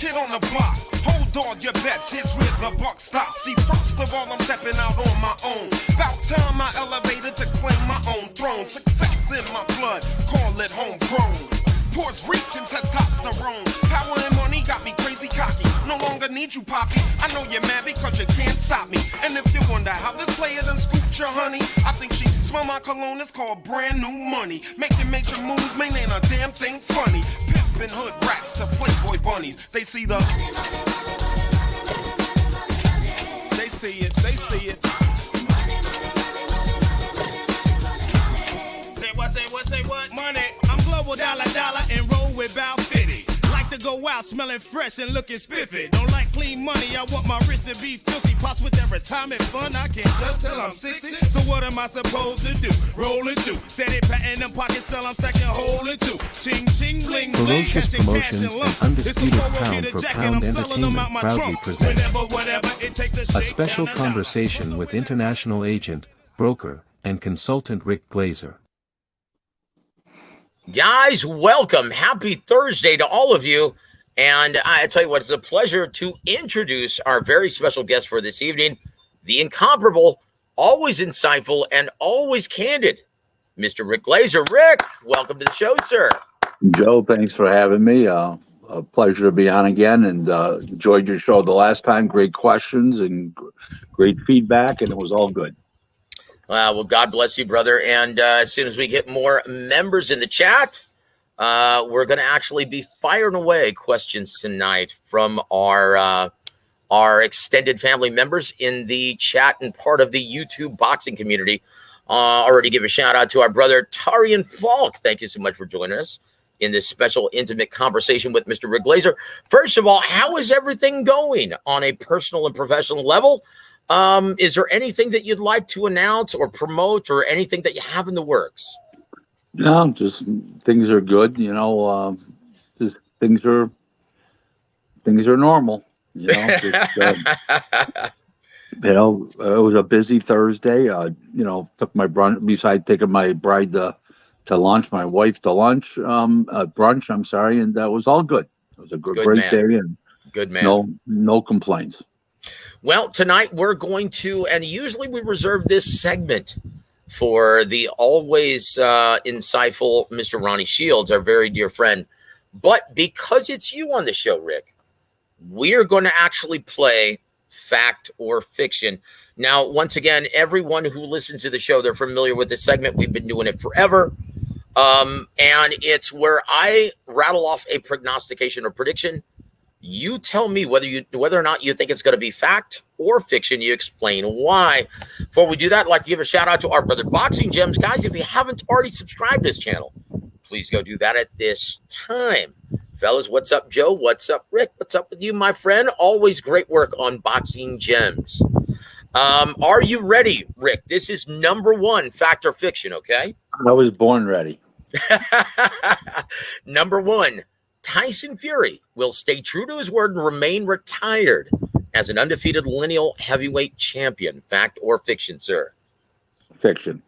kid on the block. Hold all your bets, here's where the buck stops. See, first of all, I'm stepping out on my own. About time I elevated to claim my own throne. Success in my blood, call it homegrown. Puerto Rican testosterone. Power and money got me crazy cocky. No longer need you, Poppy. I know you're mad because you can't stop me. And if you wonder how this player done scooped your honey, I think she smell my cologne, it's called brand new money. Making major moves, man, ain't a damn thing funny. Pimpin' hood rats to Playboy bunnies. They see the... They see it, they see it. Say what? Money. I'm global dollar and roll with Bow 50. Like to go out smelling fresh and looking spiffy. Don't like clean money, I want my wrist to be filthy. Pops with that retirement fund, I can't touch till I'm 60. So what am I supposed to do? Roll and do. Steady patting them pockets, sell I'm stacking hole and two. Ching ching bling bling. Ferocious Promotions and Undisputed pound for pound entertainment proudly present a special conversation with international agent, broker, and consultant Rick Glaser. Guys, welcome. Happy Thursday to all of you. And I tell you what, it's a pleasure to introduce our very special guest for this evening, the incomparable, always insightful, and always candid, Mr. Rick Glaser. Rick, welcome to the show, sir. Joe, thanks for having me. A pleasure to be on again, and enjoyed your show the last time. Great questions and great feedback, and it was all good. Well, God bless you, brother. And as soon as we get more members in the chat, we're going to actually be firing away questions tonight from our extended family members in the chat and part of the YouTube boxing community. Already give a shout out to our brother Tarian Falk. Thank you so much for joining us in this special intimate conversation with Mr. Rick Glaser. First of all, how is everything going on a personal and professional level? Is there anything that you'd like to announce or promote or anything that you have in the works? No, just things are good. You know, just things are normal. You know, it was a busy Thursday. Took my brunch. Besides taking my bride to lunch, my wife to lunch, brunch. I'm sorry, and that was all good. It was a great day, and good man. No complaints. Well, tonight we're going to, and usually we reserve this segment for the always insightful Mr. Ronnie Shields, our very dear friend. But because it's you on the show, Rick, we're going to actually play fact or fiction. Now, once again, everyone who listens to the show, they're familiar with this segment. We've been doing it forever. And it's where I rattle off a prognostication or prediction. You tell me whether or not you think it's going to be fact or fiction. You explain why. Before we do that, I'd like to give a shout out to our brother Boxing Gems. Guys, if you haven't already subscribed to this channel, please go do that at this time. Fellas, what's up, Joe? What's up, Rick? What's up with you, my friend? Always great work on Boxing Gems. Are you ready, Rick? This is number one, fact or fiction, okay? I was born ready. Number one. Tyson Fury will stay true to his word and remain retired as an undefeated lineal heavyweight champion. Fact or fiction, sir? Fiction.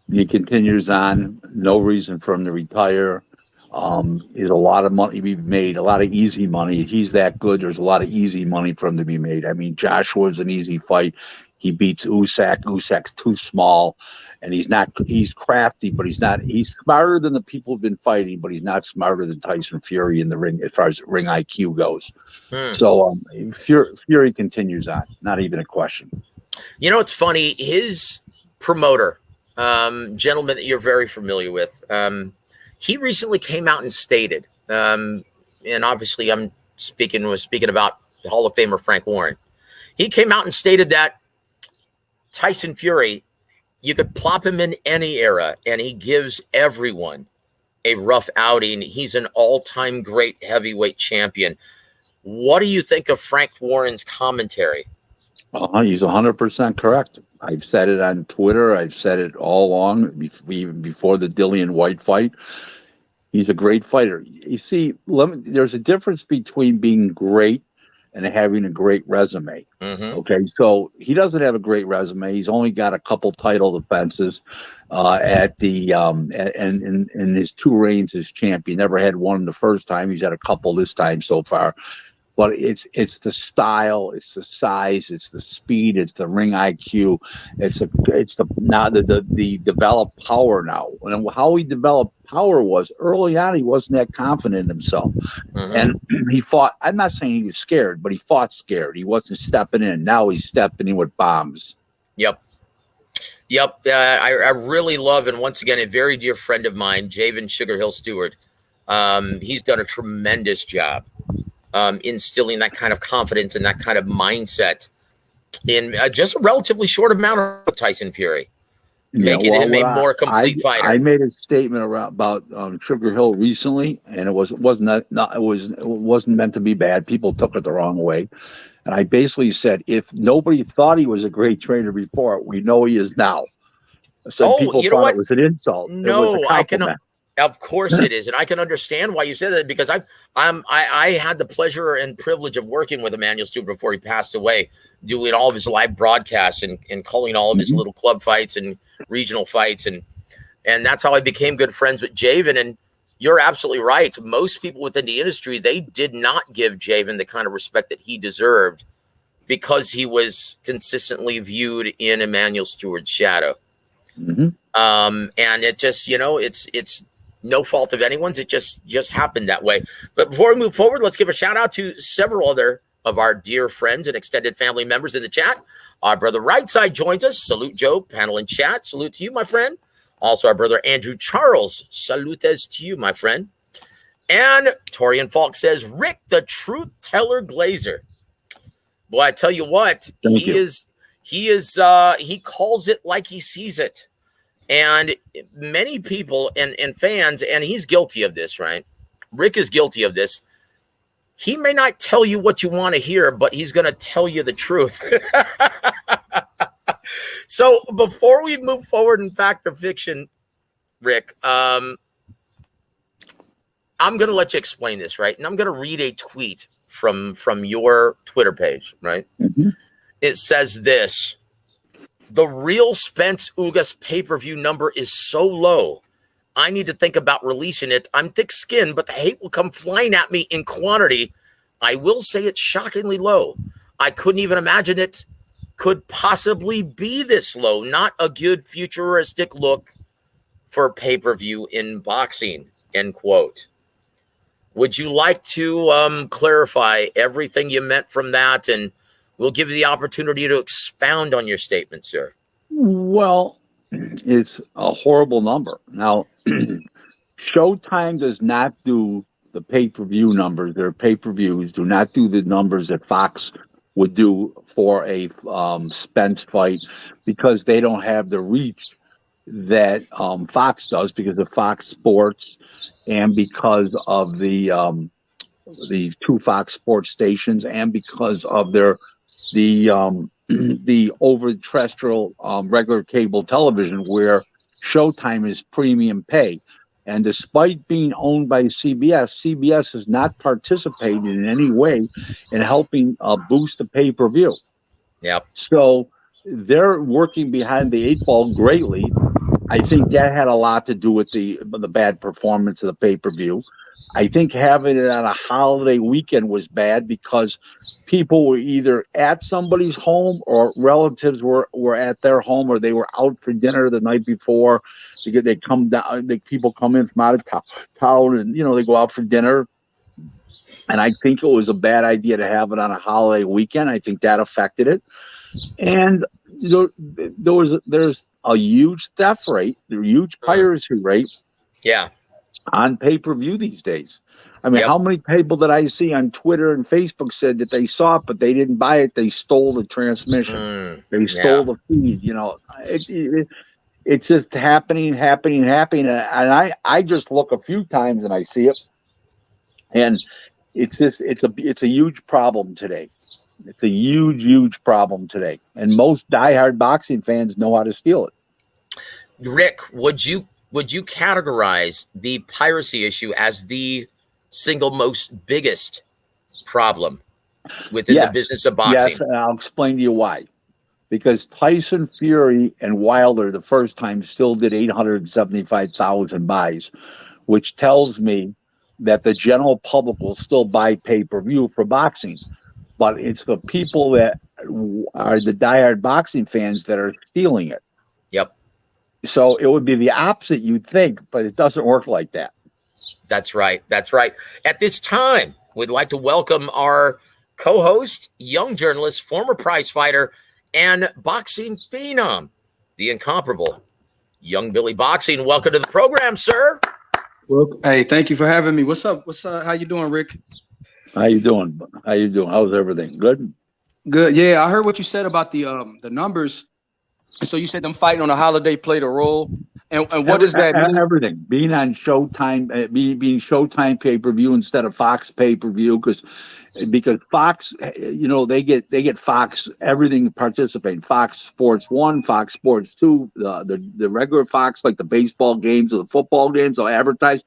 He continues on. No reason for him to retire. There's a lot of money to be made, a lot of easy money. He's that good. There's a lot of easy money for him to be made. I mean, Joshua's an easy fight. He beats Usyk. Usyk's too small. And he's crafty, but he's smarter than the people who've been fighting, but he's not smarter than Tyson Fury in the ring as far as ring IQ goes. So Fury continues on, not even a question. You know, it's funny. His promoter, gentleman that you're very familiar with, he recently came out and stated, and obviously I'm speaking about the Hall of Famer Frank Warren. He came out and stated that Tyson Fury, you could plop him in any era, and he gives everyone a rough outing. He's an all-time great heavyweight champion. What do you think of Frank Warren's commentary? He's 100% correct. I've said it on Twitter. I've said it all along, even before the Dillian White fight. He's a great fighter. You see, there's a difference between being great and having a great resume. Okay, so he doesn't have a great resume. He's only got a couple title defenses at the and in his 2 reigns as champion. Never had one the first time. He's had a couple this time so far. But it's the style, it's the size, it's the speed, it's the ring IQ, it's the now the developed power now. And how he developed power was early on, he wasn't that confident in himself, and he fought. I'm not saying he was scared, but he fought scared. He wasn't stepping in. Now he's stepping in with bombs. Yep. I really love, and once again, a very dear friend of mine, Javen Sugar Hill Stewart. He's done a tremendous job. Instilling that kind of confidence and that kind of mindset in just a relatively short amount of Tyson Fury, making him a more complete fighter. I made a statement about Sugar Hill recently, and it wasn't meant to be bad. People took it the wrong way, and I basically said, if nobody thought he was a great trainer before, we know he is now. So people thought it was an insult. No, it was a compliment. Of course it is, and I can understand why you said that, because I had the pleasure and privilege of working with Emanuel Stewart before he passed away, doing all of his live broadcasts and calling all of his little club fights and regional fights, and that's how I became good friends with Javen. And you're absolutely right. Most people within the industry, they did not give Javen the kind of respect that he deserved because he was consistently viewed in Emanuel Stewart's shadow. And it just, it's no fault of anyone's. It just happened that way. But before we move forward, let's give a shout out to several other of our dear friends and extended family members in the chat. Our brother Rightside joins us. Salute, Joe. Panel in chat. Salute to you, my friend. Also, our brother Andrew Charles. Salutes to you, my friend. And Torian Falk says, Rick, the truth teller Glaser. Boy, I tell you what, he calls it like he sees it. And many people and fans, and he's guilty of this, right? Rick is guilty of this. He may not tell you what you want to hear, but he's going to tell you the truth. So before we move forward in fact or fiction, Rick, I'm going to let you explain this, right? And I'm going to read a tweet from your Twitter page, right? It says this. The real Spence Ugas pay-per-view number is so low. I need to think about releasing it. I'm thick-skinned, but the hate will come flying at me in quantity. I will say it's shockingly low. I couldn't even imagine it could possibly be this low. Not a good futuristic look for pay-per-view in boxing, end quote. Would you like to clarify everything you meant from that, and we'll give you the opportunity to expound on your statement, sir? Well, it's a horrible number. Now, Showtime does not do the pay-per-view numbers. Their pay-per-views do not do the numbers that Fox would do for a Spence fight, because they don't have the reach that Fox does, because of Fox Sports and because of the 2 Fox Sports stations, and because of the over terrestrial regular cable television, where Showtime is premium pay. And despite being owned by CBS has not participated in any way in helping boost the pay-per-view. Yep. So they're working behind the 8 ball greatly. I think that had a lot to do with the bad performance of the pay-per-view. I think having it on a holiday weekend was bad, because people were either at somebody's home, or relatives were at their home, or they were out for dinner the night before. They come down, people come in from out of town, and they go out for dinner. And I think it was a bad idea to have it on a holiday weekend. I think that affected it. And there's a huge theft rate, a huge piracy rate. Yeah. On pay-per-view these days. I mean, how many people did I see on Twitter and Facebook said that they saw it, but they didn't buy it? They stole the transmission. They stole the feed. It's just happening. And I just look a few times and I see it. And it's a huge problem today. It's a huge problem today. And most diehard boxing fans know how to steal it. Rick, would you categorize the piracy issue as the single most biggest problem within the business of boxing. Yes, and I'll explain to you why. Because Tyson Fury and Wilder the first time still did 875,000 buys, which tells me that the general public will still buy pay-per-view for boxing. But it's the people that are the diehard boxing fans that are stealing it. Yep. So it would be the opposite, you'd think, but it doesn't work like that. That's right. That's right. At this time, we'd like to welcome our co-host, young journalist, former prize fighter, and boxing phenom, the incomparable Young Billy Boxing. Welcome to the program, sir. Well, hey, thank you for having me. What's up? How you doing, Rick? How you doing? How's everything? Good? Good. Yeah, I heard what you said about the numbers. So you said them fighting on a holiday played a role. And what does that mean? Everything. Being on Showtime, being Showtime pay-per-view instead of Fox pay-per-view, because Fox, they get Fox everything participating. Fox Sports 1, Fox Sports 2, the regular Fox, like the baseball games or the football games, they'll advertise.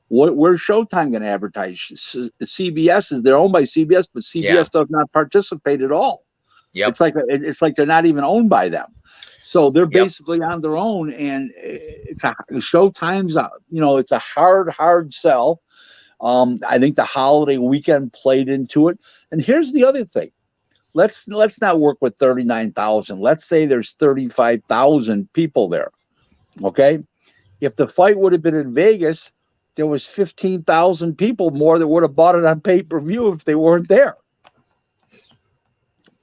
Where's Showtime going to advertise? CBS they're owned by CBS, but CBS does not participate at all. Yep. It's like they're not even owned by them. So they're basically on their own, and Showtime's, it's a hard sell. I think the holiday weekend played into it. And here's the other thing. Let's not work with 39,000. Let's say there's 35,000 people there. Okay? If the fight would have been in Vegas, there was 15,000 people more that would have bought it on pay-per-view if they weren't there.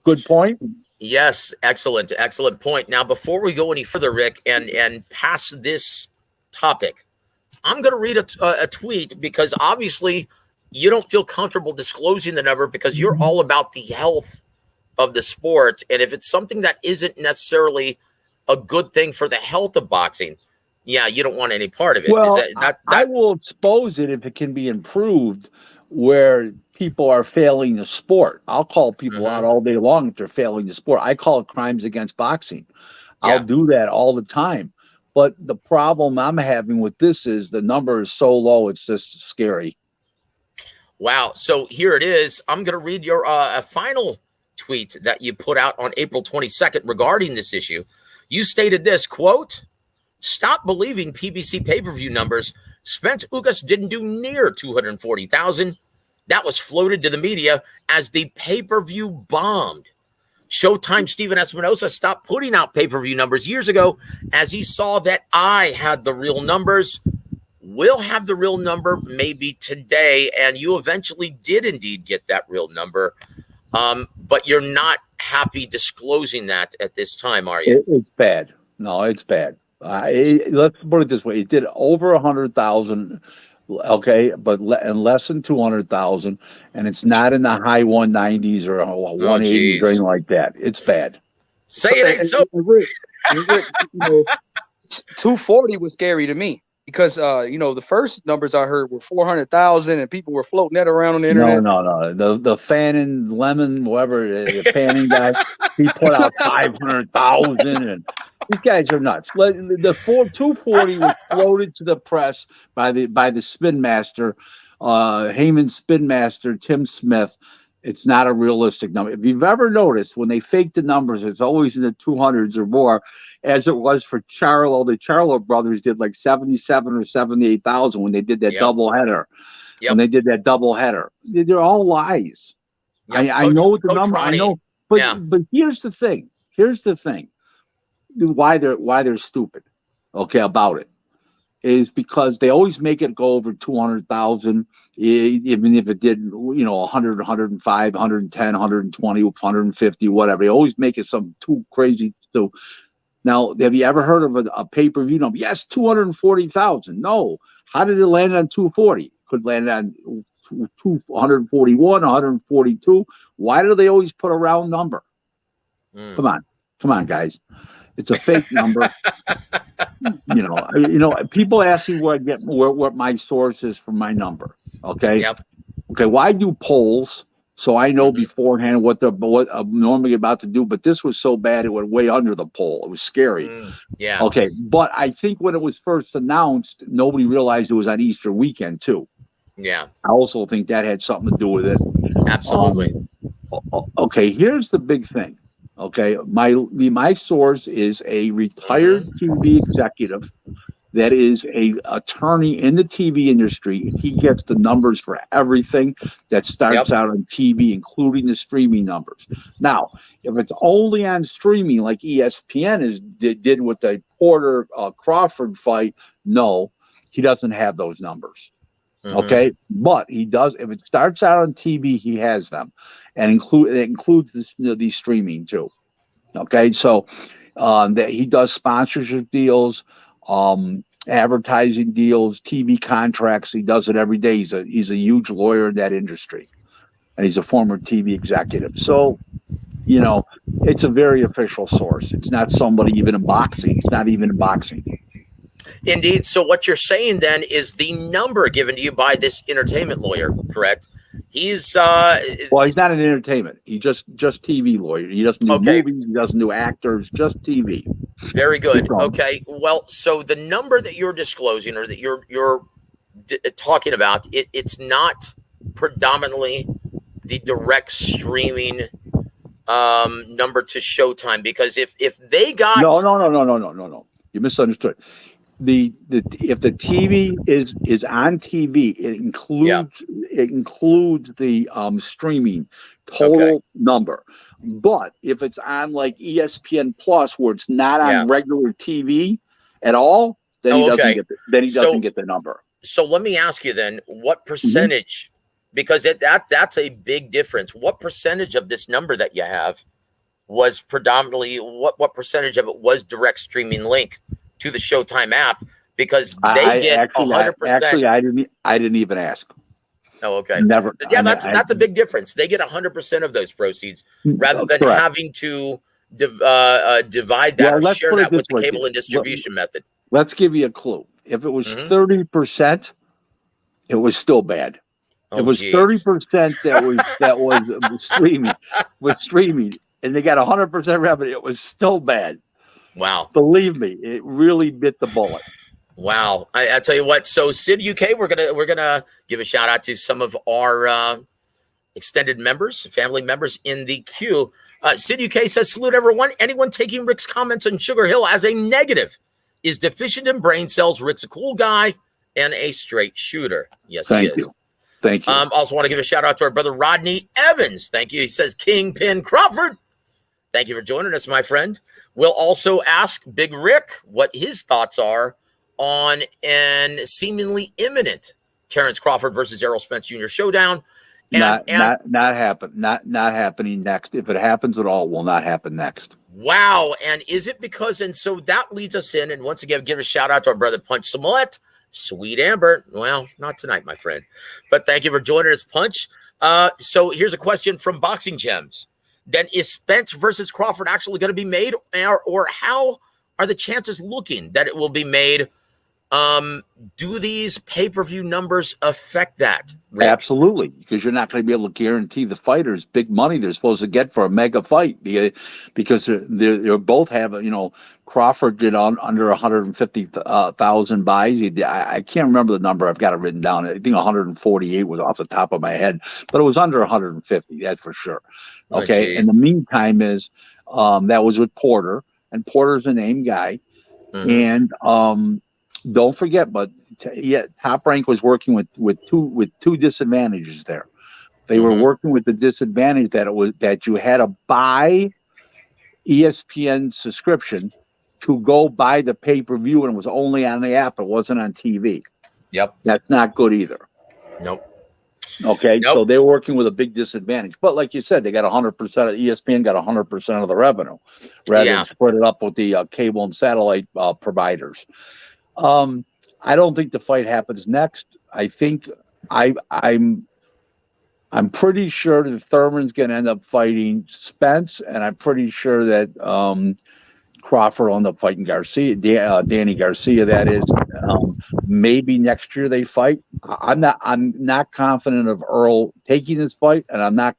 Good point. Yes, excellent point. Now, before we go any further, Rick, and past this topic, I'm going to read a tweet because obviously you don't feel comfortable disclosing the number because you're all about the health of the sport. And if it's something that isn't necessarily a good thing for the health of boxing, you don't want any part of it. Well, I will expose it if it can be improved where people are failing the sport. I'll call people out all day long if they're failing the sport. I call it crimes against boxing. I'll do that all the time. But the problem I'm having with this is the number is so low, it's just scary. Wow. So here it is. I'm going to read your final tweet that you put out on April 22nd regarding this issue. You stated this, quote, "Stop believing PBC pay-per-view numbers. Spence Ugas didn't do near 240,000. That was floated to the media as the pay-per-view bombed. Showtime Steven Espinosa stopped putting out pay-per-view numbers years ago as he saw that I had the real numbers. We'll have the real number maybe today." And you eventually did indeed get that real number. But you're not happy disclosing that at this time, are you? It's bad. No, it's bad. Let's put it this way. It did over 100,000. Okay, but less than 200,000, and it's not in the high 190s or 180s or anything like that. It's bad. Say it ain't so. Rick, 240 was scary to me because the first numbers I heard were 400,000, and people were floating that around on the internet. No. The Fannin Lemon, whoever the Fannin guy, he put out 500,000, and these guys are nuts. The 240 was floated to the press by the spin master, Heyman spin master Tim Smith. It's not a realistic number. If you've ever noticed, when they fake the numbers, it's always in the 200s or more, as it was for Charlo. The Charlo brothers did like 77 or 78,000 when they did that double header. When they did that double header, they're all lies. I know what the number. I know, but here's the thing. Why they're stupid, about it, is because they always make it go over 200,000, even if it did, 100, 105, 110, 120, 150, whatever. They always make it some too crazy. So now, have you ever heard of a pay-per-view number? Yes, 240,000. No. How did it land on 240? Could land on 141, 142. Why do they always put a round number? Come on, guys. It's a fake number. People ask me where I get what my source is for my number. Okay. Yep. Okay. Well, I do polls, so I know beforehand what I'm normally about to do. But this was so bad it went way under the poll. It was scary. Yeah. Okay. But I think when it was first announced, nobody realized it was on Easter weekend too. Yeah. I also think that had something to do with it. Absolutely. Okay, here's the big thing. Okay, my source is a retired TV executive that is a attorney in the TV industry. He gets the numbers for everything that starts out on TV, including the streaming numbers. Now, if it's only on streaming, like ESPN did with the Porter Crawford fight, no, he doesn't have those numbers. Okay, but he does. If it starts out on TV, he has them, and it includes the streaming too. Okay, so that he does sponsorship deals, advertising deals, TV contracts. He does it every day. He's a huge lawyer in that industry, and he's a former TV executive. So, it's a very official source. It's not somebody even in boxing. It's not even in boxing. Indeed. So what you're saying then is the number given to you by this entertainment lawyer, correct? He's well, he's not an entertainment. He just TV lawyer. He doesn't do movies. He doesn't do actors. Just TV. Very good. Okay. Well, so the number that you're disclosing or that you're talking about, it's not predominantly the direct streaming number to Showtime, because if they got no, you misunderstood. If the TV is on TV, it includes the streaming total number. But if it's on like ESPN Plus, where it's not on regular TV at all, then he doesn't get the number. So let me ask you then, what percentage? Because that's a big difference. What percentage of this number that you have was predominantly what percentage of it was direct streaming link to the Showtime app? Because they get 100%. Actually, I didn't even ask. Oh, okay. Never. Yeah, that's a big difference. They get 100% of those proceeds rather than having to divide that or share that with the cable and distribution method. Let's give you a clue. If it was 30%, it was still bad. It was 30% that was streaming, and they got 100% revenue. It was still bad. Wow. Believe me, it really bit the bullet. Wow. I tell you what, so Sid UK, we're gonna give a shout out to some of our extended members, family members in the queue. Sid UK says, salute everyone. Anyone taking Rick's comments on Sugar Hill as a negative is deficient in brain cells. Rick's a cool guy and a straight shooter. Yes, Thank he is. You. Thank you. Also want to give a shout out to our brother Rodney Evans. Thank you. He says, Kingpin Crawford. Thank you for joining us, my friend. We'll also ask Big Rick what his thoughts are on an seemingly imminent Terrence Crawford versus Errol Spence Jr. showdown. Not happening next. If it happens at all, it will not happen next. Wow. And is it because, and so that leads us in, and once again, give a shout out to our brother Punch Samoet, Sweet Amber. Well, not tonight, my friend, but thank you for joining us, Punch. So here's a question from Boxing Gems. Then is Spence versus Crawford actually going to be made, or how are the chances looking that it will be made? Do these pay-per-view numbers affect that, Rick? Absolutely, because you're not going to be able to guarantee the fighters big money they're supposed to get for a mega fight, because they both have, Crawford did under 150,000 buys. I can't remember the number. I've got it written down. I think 148 was off the top of my head, but it was under 150. That's for sure. Okay. In the meantime, that was with Porter, and Porter's a name guy, and don't forget, but Top Rank was working with two disadvantages there. They were working with the disadvantage that you had to buy ESPN subscription to go buy the pay-per-view, and it was only on the app. It wasn't on TV. Yep. That's not good either. Nope. Okay. Nope. So they were working with a big disadvantage. But like you said, they got 100% of ESPN got 100% of the revenue rather than split it up with the cable and satellite providers. I don't think the fight happens next. I think I'm pretty sure that Thurman's going to end up fighting Spence, and I'm pretty sure that Crawford will end up fighting Garcia, Danny Garcia. That is, maybe next year they fight. I'm not confident of Earl taking this fight, and I'm not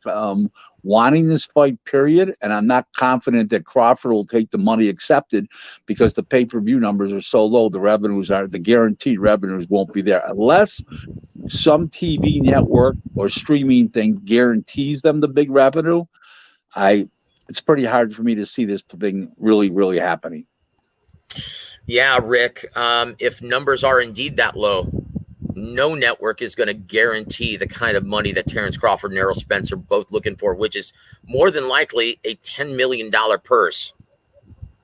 wanting this fight, period. And I'm not confident that Crawford will take the money accepted because the pay-per-view numbers are so low. The guaranteed revenues won't be there unless some TV network or streaming thing guarantees them the big revenue. It's pretty hard for me to see this thing really, really happening. Yeah, Rick, if numbers are indeed that low, no network is going to guarantee the kind of money that Terrence Crawford and Errol Spence are both looking for, which is more than likely a $10 million purse,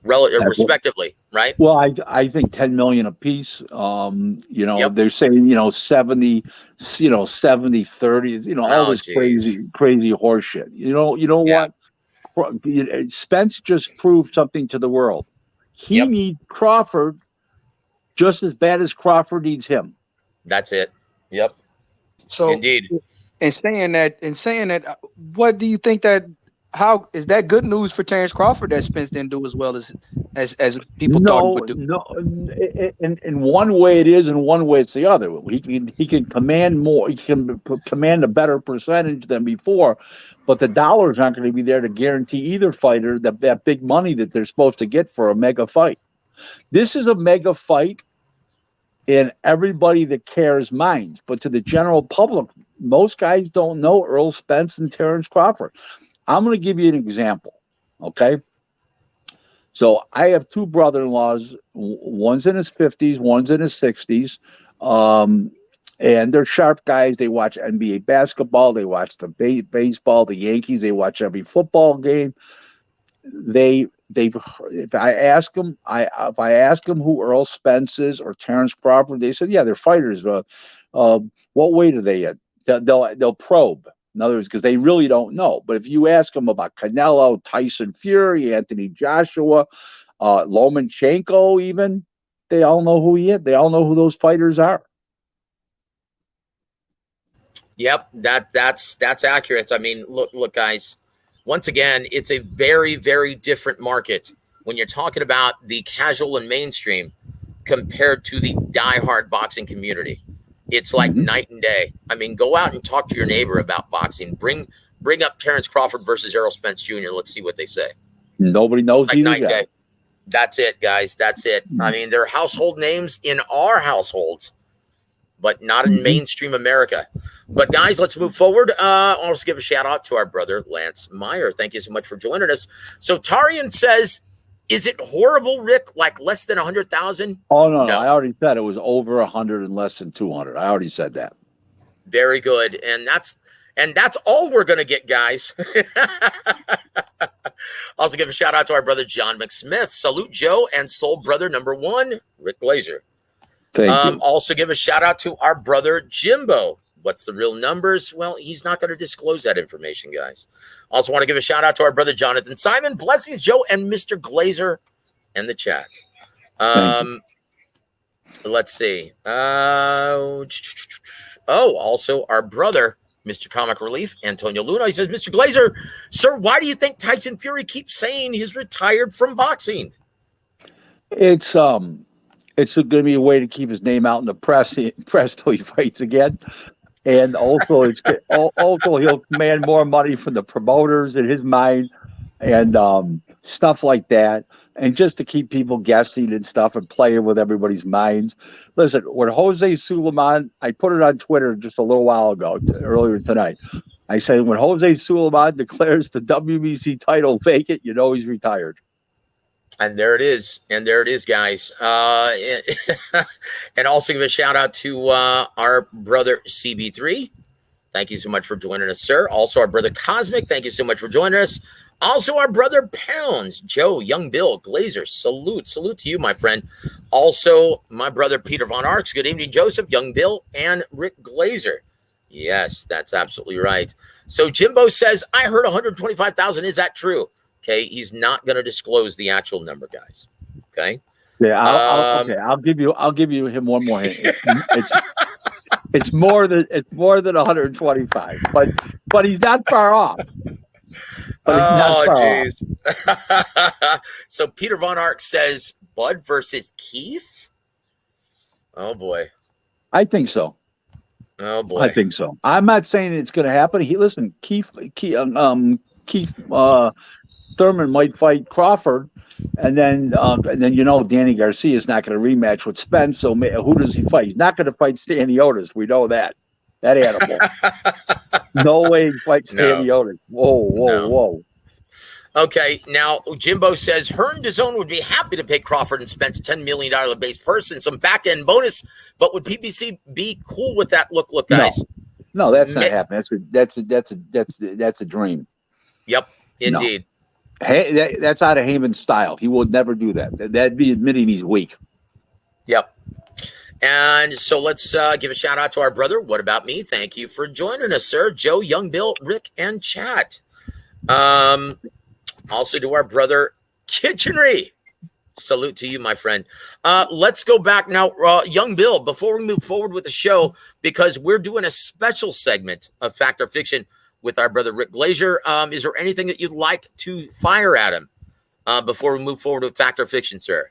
respectively, right? Well, I think 10 million a piece. Yep. They're saying 70, 70, 30, all this crazy horse shit. You know what? Spence just proved something to the world. He needs Crawford just as bad as Crawford needs him. That's it. Yep. So indeed. And saying that, what do you think how is that good news for Terrence Crawford that Spence didn't do as well as people thought he would do? No, in one way it is, in one way it's the other. He can command more. He can command a better percentage than before, but the dollars aren't going to be there to guarantee either fighter that big money that they're supposed to get for a mega fight. This is a mega fight in everybody that cares minds, but to the general public, most guys don't know Errol Spence and Terrence Crawford. I'm going to give you an example, okay? So I have two brother-in-laws. One's in his 50s, one's in his 60s, and they're sharp guys. They watch NBA basketball. They watch the baseball, the Yankees. They watch every football game. If I ask them who Errol Spence is or Terrence Crawford, they said, yeah, they're fighters. What weight are they at? They'll probe. In other words, because they really don't know. But if you ask them about Canelo, Tyson Fury, Anthony Joshua, Lomachenko, even, they all know who he is. They all know who those fighters are. Yep, that's accurate. I mean, look, guys. Once again, it's a very, very different market when you're talking about the casual and mainstream compared to the diehard boxing community. It's like night and day. I mean, go out and talk to your neighbor about boxing. Bring up Terrence Crawford versus Errol Spence Jr. Let's see what they say. Nobody knows like either night guy. Day. That's it, guys. That's it. I mean, they're household names in our households, but not in mainstream America. But guys, let's move forward. I'll also give a shout out to our brother, Lance Meyer. Thank you so much for joining us. So Tarian says, is it horrible, Rick? Like less than 100,000? Oh, no. I already said it was over 100 and less than 200. I already said that. Very good. And that's all we're going to get, guys. Also give a shout out to our brother, John McSmith. Salute Joe and soul brother number 1, Rick Glaser. Thank you. Also give a shout out to our brother Jimbo. What's the real numbers? Well, he's not going to disclose that information, guys. Also want to give a shout out to our brother Jonathan Simon. Blessings, Joe, and Mr. Glaser in the chat. Let's see. Also our brother, Mr. Comic Relief, Antonio Luna. He says, Mr. Glaser, sir, why do you think Tyson Fury keeps saying he's retired from boxing? It's going to be a way to keep his name out in the press till he fights again. And also, he'll command more money from the promoters in his mind and stuff like that. And just to keep people guessing and stuff and playing with everybody's minds. Listen, when Jose Sulaiman, I put it on Twitter just a little while ago, earlier tonight. I said, when Jose Sulaiman declares the WBC title vacant, you know he's retired. And there it is. And there it is, guys. And also give a shout out to our brother CB3. Thank you so much for joining us, sir. Also, our brother Cosmic. Thank you so much for joining us. Also, our brother Pounds, Joe, Young Bill, Glazer. Salute to you, my friend. Also, my brother Peter Von Arx. Good evening, Joseph, Young Bill, and Rick Glazer. Yes, that's absolutely right. So Jimbo says, I heard 125,000. Is that true? Okay, he's not going to disclose the actual number, guys. Okay. Yeah. I'll give you him one more hint. It's more than 125, but he's not far off. Jeez. So Peter Von Arx says Bud versus Keith. Oh boy. I think so. Oh boy. I think so. I'm not saying it's going to happen. Keith Keith Thurman might fight Crawford, and then Danny Garcia is not going to rematch with Spence. So who does he fight? He's not going to fight Staniotis. We know that animal. No way he fights Staniotis. Whoa. Okay, now Jimbo says Hearn DAZN would be happy to pay Crawford and Spence $10 million base purse and some back end bonus, but would PBC be cool with that? Look, guys. No, that's not happening. That's a dream. Yep, indeed. No. Hey, that's out of Heyman's style. He would never do that. That'd be admitting he's weak. Yep. And so let's give a shout out to our brother. What about me? Thank you for joining us, sir. Joe, Young Bill, Rick, and Chat. Also to our brother Kitchenery. Salute to you, my friend. Let's go back now, Young Bill, before we move forward with the show, because we're doing a special segment of Fact or Fiction with our brother Rick Glaser. Is there anything that you'd like to fire at him before we move forward with Fact or Fiction, sir?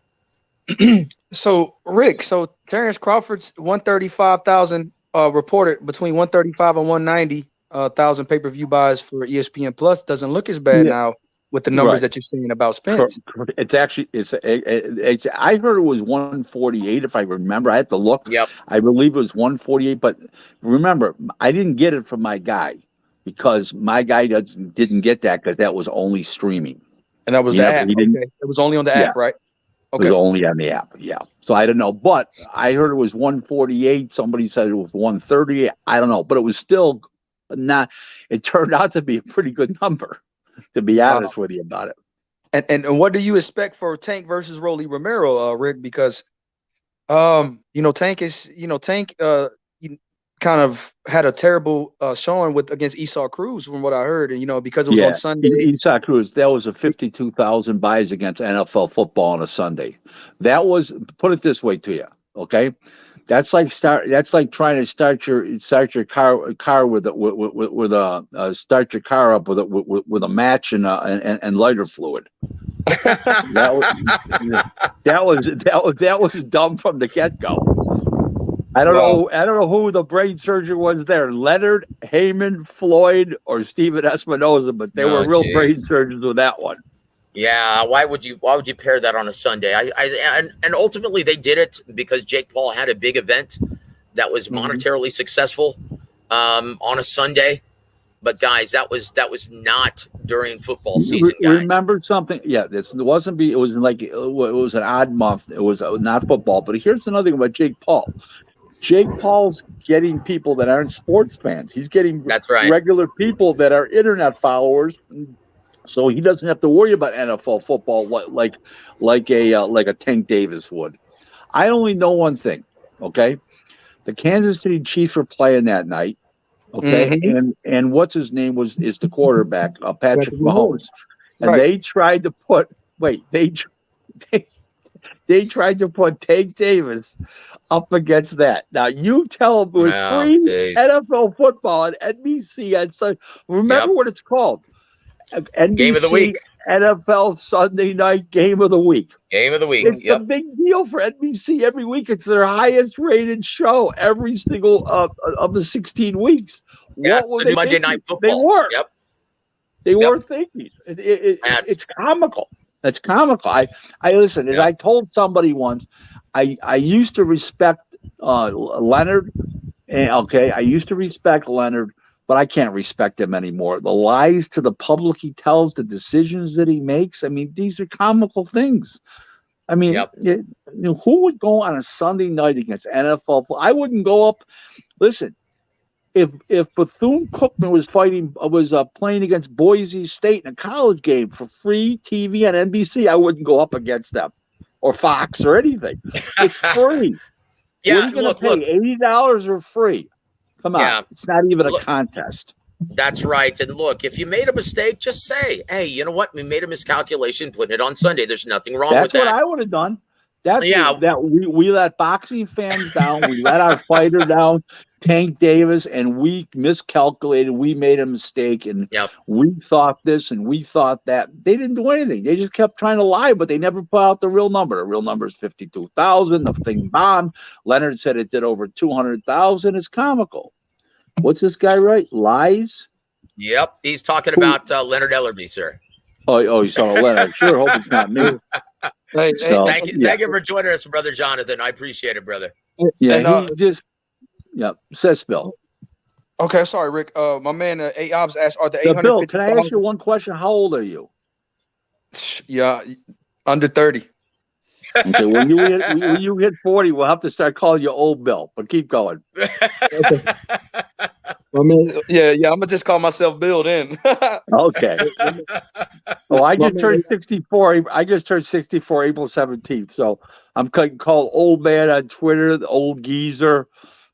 So, Rick, Terrence Crawford's 135,000 reported between 135 and 190,000 pay-per-view buys for ESPN Plus doesn't look as bad now with the numbers that you're seeing about Spence. It's actually I heard it was 148 if I remember. I had to look. Yep. I believe it was 148, but remember, I didn't get it from my guy because my guy didn't get that because that was only streaming. And that was the app. Okay. It was only on the app, right? Okay. It was only on the app, yeah. So I don't know, but I heard it was 148. Somebody said it was 130. I don't know, but it was still not. It turned out to be a pretty good number, to be honest with you about it. And what do you expect for Tank versus Rolly Romero, Rick? Because Tank is kind of had a terrible showing against Esau Cruz from what I heard, and because it was on Sunday. Esau Cruz, that was a 52,000 buys against NFL football on a Sunday. That was, put it this way to you, okay? That's like trying to start your car with a start your car up with a match and lighter fluid. that was dumb from the get-go. I don't know who the brain surgeon was there, Leonard, Heyman, Floyd, or Steven Espinoza, but they were real brain surgeons with that one. Yeah, why would you pair that on a Sunday? And ultimately they did it because Jake Paul had a big event that was monetarily successful on a Sunday. But guys, that was not during football season, guys. Remember something? Yeah, it was an odd month. It was not football. But here's another thing about Jake Paul. Jake Paul's getting people that aren't sports fans. He's getting regular people that are internet followers. So he doesn't have to worry about NFL football like a Tank Davis would. I only know one thing, okay? The Kansas City Chiefs were playing that night, okay? And what's his name is the quarterback, Patrick Mahomes. And they tried to put they tried to put Tank Davis up against that. Now you tell them it was free NFL football on NBC and so remember what it's called. NBC, Game of the Week. NFL Sunday Night Game of the Week. Game of the Week. It's the big deal for NBC every week. It's their highest rated show every single of the 16 weeks. Yeah, what were they Monday thinking? Night Football. They were. Yep. They were thinking. It's comical. It's comical. I listen. As I told somebody once, I used to respect Leonard. I used to respect Leonard. But I can't respect him anymore. The lies to the public he tells, the decisions that he makes. I mean, these are comical things. I mean, who would go on a Sunday night against NFL? I wouldn't go up. Listen, if Bethune-Cookman was playing against Boise State in a college game for free TV on NBC, I wouldn't go up against them or Fox or anything. It's free. Yeah, what are you going to pay? $80 or free? Come on, it's not even a contest. That's right. And look, if you made a mistake, just say, hey, you know what? We made a miscalculation putting it on Sunday. There's nothing wrong with that. That's what I would have done. We let boxing fans down. We let our fighter down, Tank Davis, and we miscalculated. We made a mistake, and we thought this and we thought that. They didn't do anything. They just kept trying to lie, but they never put out the real number. The real number is 52,000. The thing bombed. Leonard said it did over 200,000. It's comical. What's this guy write? Lies? Yep, he's talking about Leonard Ellerby, sir. Oh, you saw Leonard. Sure, hope it's not me. So, thank you for joining us, brother Jonathan. I appreciate it, brother. Yeah, says Bill. Okay, sorry, Rick. My man A.O.B.S asked, are the Bill, can I ask you one question? How old are you? Yeah, under 30. Okay, when you hit 40, we'll have to start calling you Old Bill. But keep going. Okay. I mean, yeah, I'm gonna just call myself Bill then. Okay. Oh, I just turned 64. I just turned 64 April 17th. So I'm called Old Man on Twitter, the Old Geezer.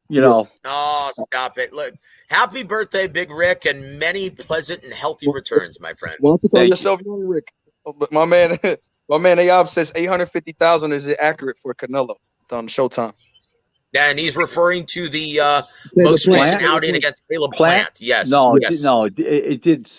You know. Oh, stop it! Look, happy birthday, Big Rick, and many pleasant and healthy returns, my friend. Why don't you call yourself young Rick? But my man A.O.B says 850,000 is accurate for Canelo on Showtime. Yeah, and he's referring to the most recent outing against Caleb Plant. Yes. No, yes. It did.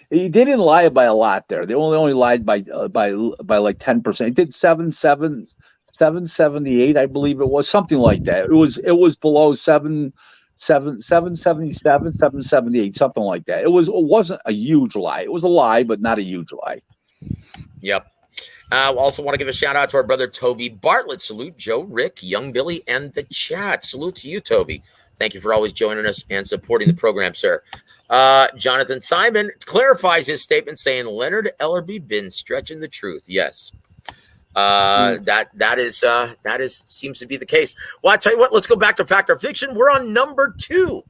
He didn't lie by a lot there. They only lied by like 10%. It did 778, I believe it was, something like that. It was below 777, 778, something like that. It wasn't a huge lie. It was a lie, but not a huge lie. Yep. Also want to give a shout out to our brother Toby Bartlett. Salute Joe, Rick, Young Billy, and the chat. Salute to you, Toby. Thank you for always joining us and supporting the program, sir. Jonathan Simon clarifies his statement saying Leonard Ellerby been stretching the truth. Yes. That is seems to be the case. Well, I tell you what, let's go back to Fact or Fiction. We're on number 2.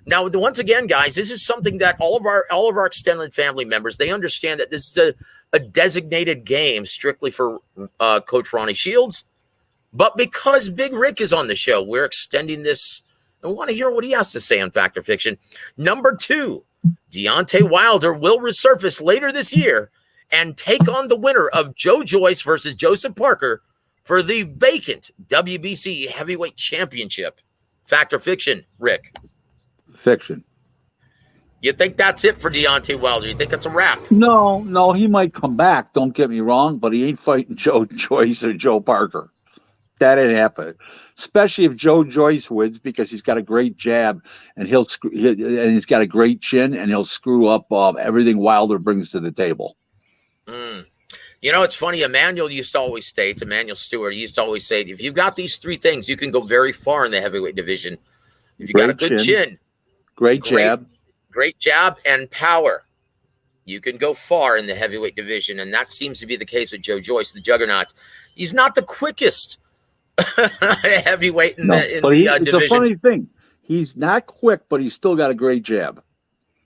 Now, once again, guys, this is something that all of our extended family members, they understand that this is a designated game strictly for Coach Ronnie Shields. But because Big Rick is on the show, we're extending this. I want to hear what he has to say on Fact or Fiction. Number 2, Deontay Wilder will resurface later this year and take on the winner of Joe Joyce versus Joseph Parker for the vacant WBC Heavyweight Championship. Fact or Fiction, Rick? Fiction. You think that's it for Deontay Wilder? You think that's a wrap? No, he might come back. Don't get me wrong, but he ain't fighting Joe Joyce or Joe Parker. That ain't happen. Especially if Joe Joyce wins, because he's got a great jab and he's got a great chin, and he'll screw up everything Wilder brings to the table. You know, it's funny. Emmanuel Stewart used to always say, if you've got these 3 things, you can go very far in the heavyweight division. If you got a good chin, great jab, and power, you can go far in the heavyweight division. And that seems to be the case with Joe Joyce, the juggernaut. He's not the quickest heavyweight in the division. It's a funny thing. He's not quick, but he's still got a great jab.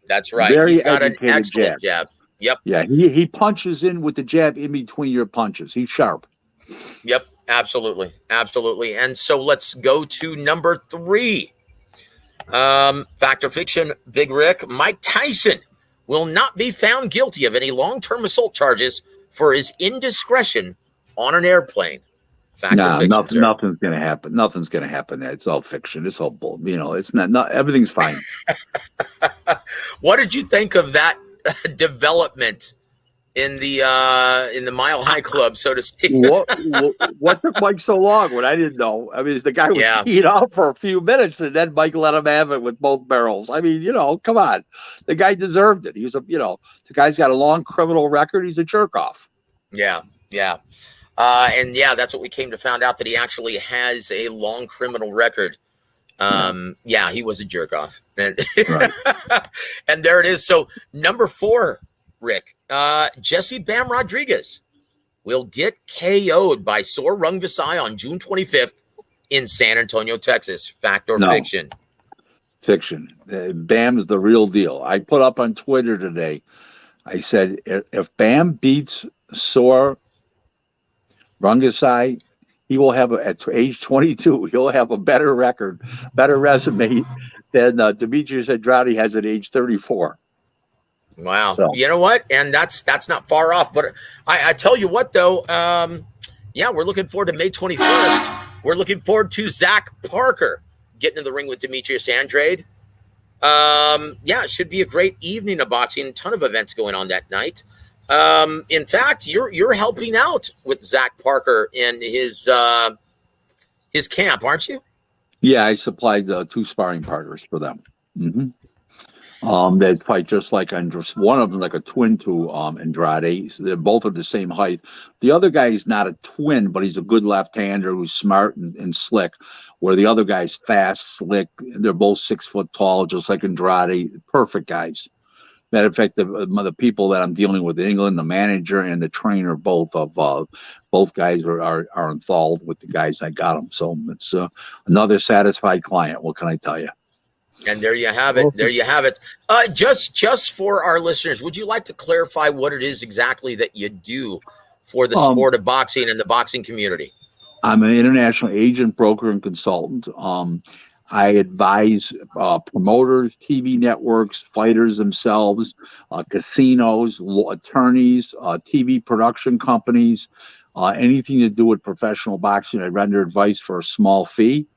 That's right. He's got an excellent jab. Yep. Yeah, he punches in with the jab in between your punches. He's sharp. Yep, absolutely. And so let's go to number 3. Fact or Fiction, Big Rick. Mike Tyson will not be found guilty of any long-term assault charges for his indiscretion on an airplane. Fact or Fiction, nothing's going to happen. Nothing's going to happen. It's all fiction. It's all bull. It's not everything's fine. What did you think of that development in the Mile High Club, so to speak? What took Mike so long? What I didn't know. I mean, the guy was teed off for a few minutes, and then Mike let him have it with both barrels. I mean, come on, the guy deserved it. He's the guy's got a long criminal record. He's a jerk off. Yeah. And that's what we came to find out, that he actually has a long criminal record. He was a jerk off. Right. And there it is. So number 4, Rick, Jesse Bam Rodriguez will get KO'd by Sor Rungvisai on June 25th in San Antonio, Texas. Fact or Fiction? Fiction. Bam's the real deal. I put up on Twitter today, I said, if Bam beats Sor Rungvisai, he will have, at age 22, he'll have a better record, better resume than Demetrius Andrade has at age 34. Wow. So. You know what? And that's not far off. But I tell you what, though, we're looking forward to May 21st. We're looking forward to Zach Parker getting in the ring with Demetrius Andrade. It should be a great evening of boxing. A ton of events going on that night. In fact, you're helping out with Zach Parker in his camp, aren't you? Yeah, I supplied 2 sparring partners for them. Mm-hmm. That fight just like one of them, like a twin to Andrade. So they're both of the same height. The other guy is not a twin, but he's a good left-hander who's smart and slick. Where the other guy's fast, slick. They're both 6 foot tall, just like Andrade. Perfect guys. Matter of fact, the people that I'm dealing with in England, the manager and the trainer, both guys are enthralled with the guys I got them. So it's another satisfied client. What can I tell you? And there you have it. There you have it. Just for our listeners, would you like to clarify what it is exactly that you do for the sport of boxing and the boxing community? I'm an international agent, broker, and consultant. I advise promoters, TV networks, fighters themselves, casinos, attorneys, TV production companies, anything to do with professional boxing. I render advice for a small fee.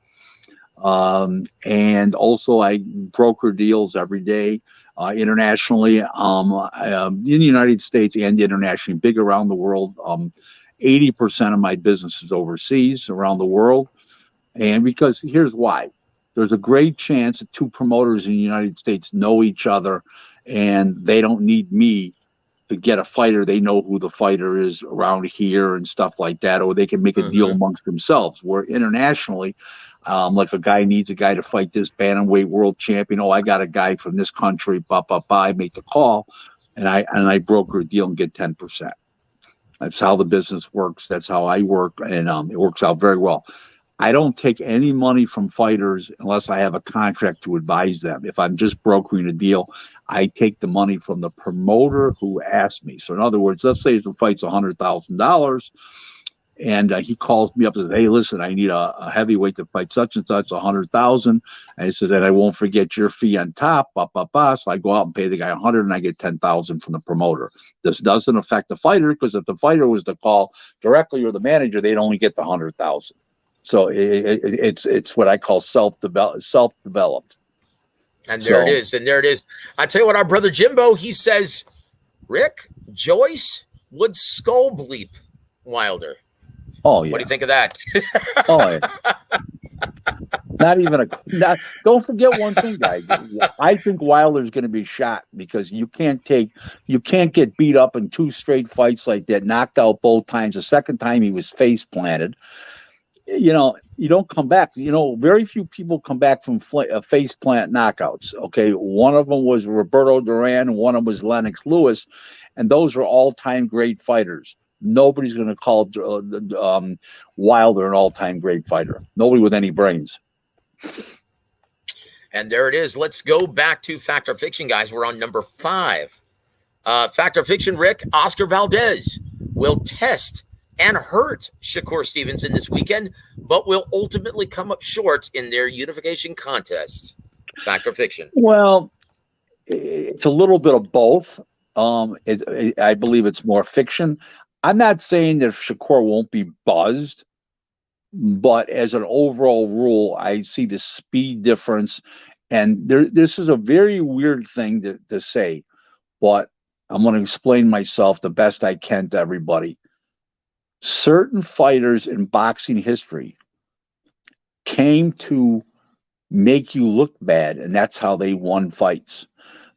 And also I broker deals every day internationally, in the United States and internationally, big around the world. 80% of my business is overseas around the world. And because here's why. There's a great chance that 2 promoters in the United States know each other and they don't need me to get a fighter. They know who the fighter is around here and stuff like that, or they can make a deal amongst themselves. Where internationally, like a guy needs a guy to fight this bantamweight world champion. Oh, I got a guy from this country. I make the call, and I broker a deal and get 10%. That's how the business works. That's how I work, and it works out very well. I don't take any money from fighters unless I have a contract to advise them. If I'm just brokering a deal, I take the money from the promoter who asked me. So in other words, let's say the fight's $100,000 and he calls me up and says, hey, listen, I need a heavyweight to fight such and such, 100,000. And I said, and I won't forget your fee on top, So I go out and pay the guy 100 and I get 10,000 from the promoter. This doesn't affect the fighter because if the fighter was to call directly or the manager, they'd only get the 100,000. So it's what I call self-developed. And there it is. And there it is. I tell you what, our brother Jimbo, he says, Rick, Joyce would skull bleep Wilder. Oh, yeah. What do you think of that? Oh, yeah. Don't forget one thing, guys. I think Wilder's going to be shot because you can't get beat up in 2 straight fights like that, knocked out both times. The second time he was face planted. You don't come back. Very few people come back from face plant knockouts. Okay. One of them was Roberto Duran and one of them was Lennox Lewis. And those are all-time great fighters. Nobody's going to call Wilder an all-time great fighter. Nobody with any brains. And there it is. Let's go back to Fact or Fiction, guys. We're on number 5. Fact or Fiction, Rick, Oscar Valdez will test and hurt Shakur Stevenson this weekend, but will ultimately come up short in their unification contest. Fact or fiction? Well, it's a little bit of both. I believe it's more fiction. I'm not saying that Shakur won't be buzzed, but as an overall rule, I see the speed difference. And this is a very weird thing to say, but I'm going to explain myself the best I can to everybody. Certain fighters in boxing history came to make you look bad, and that's how they won fights.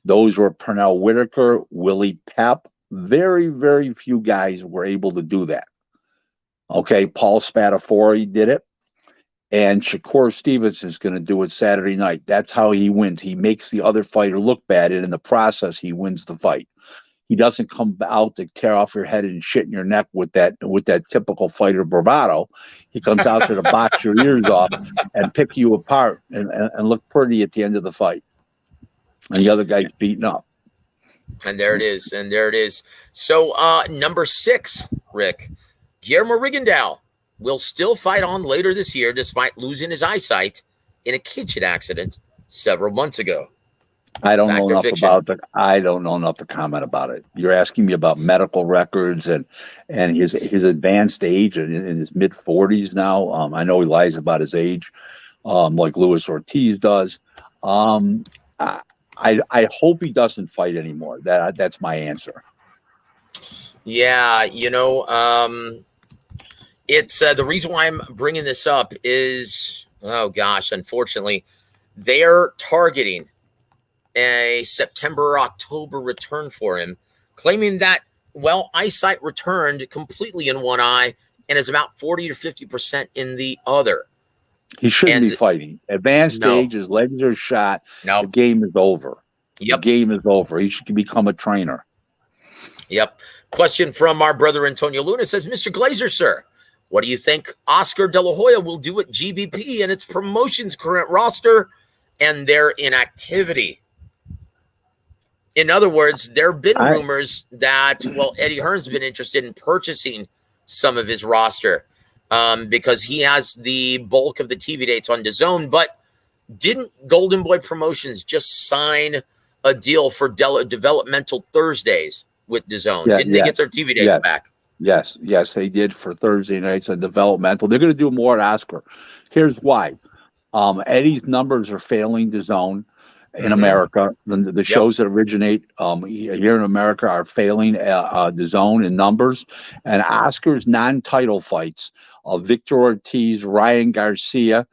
Those were Pernell Whitaker, Willie Pep. Very, very few guys were able to do that. Okay, Paul Spadafore did it, and Shakur Stevenson is going to do it Saturday night. That's how he wins. He makes the other fighter look bad, and in the process, he wins the fight. He doesn't come out to tear off your head and shit in your neck with that typical fighter bravado. He comes out there to box your ears off and pick you apart and look pretty at the end of the fight. And the other guy's beaten up. And there it is. And there it is. So number 6, Rick, Guillermo Rigondeaux will still fight on later this year despite losing his eyesight in a kitchen accident several months ago. I don't know enough about it. I don't know enough to comment about it. You're asking me about medical records and his advanced age and in his mid 40s now. I know he lies about his age, like Luis Ortiz does. I hope he doesn't fight anymore. That's my answer. Yeah, it's the reason why I'm bringing this up is, oh gosh, unfortunately, they're targeting a September or October return for him, claiming that, well, eyesight returned completely in one eye and is about 40 to 50% in the other. He shouldn't be fighting. Advanced age, his legs are shot. No. The game is over. Yep. The game is over. He should become a trainer. Yep. Question from our brother Antonio Luna says, Mr. Glaser, sir, what do you think Oscar De La Hoya will do at GBP and its promotion's current roster and their inactivity? In other words, there have been rumors that, well, Eddie Hearn's been interested in purchasing some of his roster because he has the bulk of the TV dates on DAZN. But didn't Golden Boy Promotions just sign a deal for developmental Thursdays with DAZN? Didn't they get their TV dates back? Yes, they did for Thursday nights and developmental. They're going to do more at Oscar. Here's why. Eddie's numbers are failing DAZN in America. The shows that originate here in America are failing DAZN in numbers. And Oscar's non-title fights of Victor Ortiz, Ryan Garcia,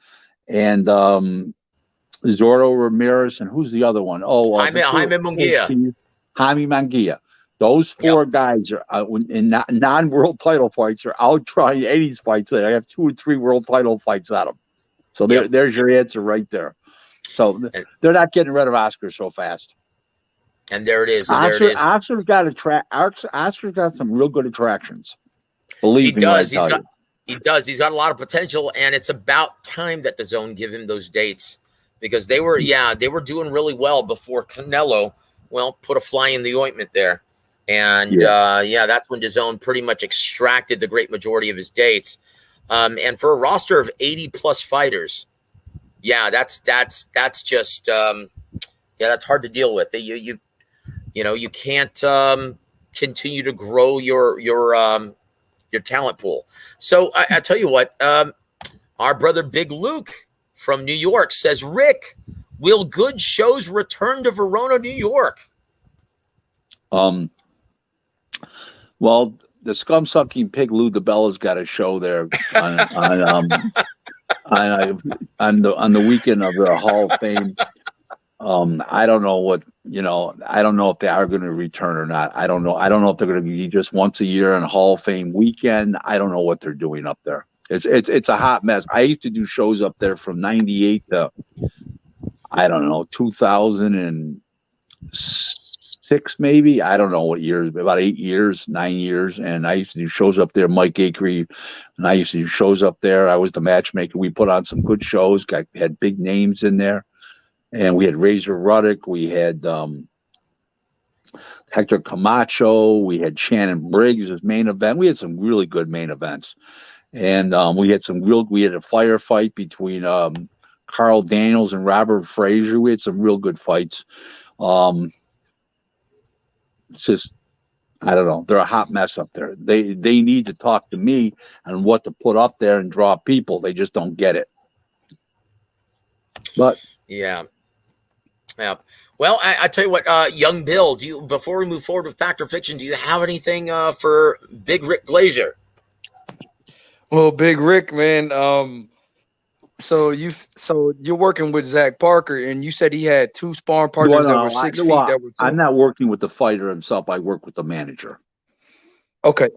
and Zorro Ramirez, and who's the other one? Jaime Munguia. Jaime Munguia. Those four guys are in non-world title fights are out trying Eddie's fights. They have 2 or 3 world title fights at them. So there's your answer right there. So they're not getting rid of Oscar so fast. And there it is. Oscar's got some real good attractions. Believe me, he does. He's got a lot of potential, and it's about time that DAZN give him those dates because they were doing really well before Canelo, put a fly in the ointment there. And that's when DAZN pretty much extracted the great majority of his dates. And for a roster of 80 plus fighters, that's just that's hard to deal with. You can't continue to grow your talent pool. So I tell you what, our brother Big Luke from New York says, Rick, will good shows return to Verona, New York? Well, the scum-sucking pig Lou DiBella's got a show there on the weekend of the Hall of Fame. I don't know I don't know if they are going to return or not. I don't know if they're going to be just once a year on Hall of Fame weekend. I don't know what they're doing up there. It's a hot mess. I used to do shows up there from 98 to 2006 maybe. I don't know what years, about 8 years, 9 years. And I used to do shows up there. Mike Akery and I used to do shows up there. I was the matchmaker. We put on some good shows. Had big names in there. And we had Razor Ruddock. We had Hector Camacho. We had Shannon Briggs as main event. We had some really good main events. And we had a firefight between Carl Daniels and Robert Frazier. We had some real good fights. It's just, I don't know. They're a hot mess up there. They need to talk to me on what to put up there and draw people. They just don't get it. But yeah. Well, I tell you what, young Bill, before we move forward with Fact or Fiction, do you have anything for Big Rick Glaser? Well, Big Rick, man. So you're working with Zach Parker, and you said he had 2 sparring partners that were 6 feet. I'm not working with the fighter himself. I work with the manager. Okay.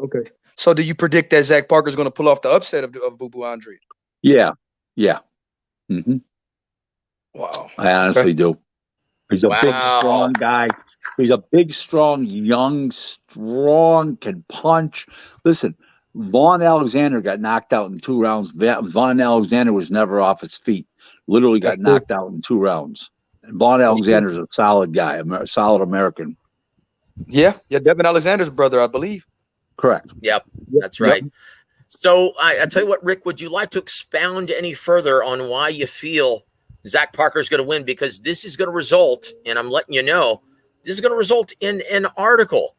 So do you predict that Zach Parker is going to pull off the upset of Boo Boo Andre? Yeah. Mm-hmm. Wow. I honestly do. He's a big, strong guy. He's a big, strong, young, can punch. Listen, Vaughn Alexander got knocked out in 2 rounds. Vaughn Alexander was never off his feet. Literally got knocked out in 2 rounds. And Vaughn Alexander's a solid guy, a solid American. Yeah, Devin Alexander's brother, I believe. Correct. Yep, that's right. Yep. So I tell you what, Rick, would you like to expound any further on why you feel Zach Parker's going to win? Because this is going to result, and I'm letting you know, this is going to result in an article.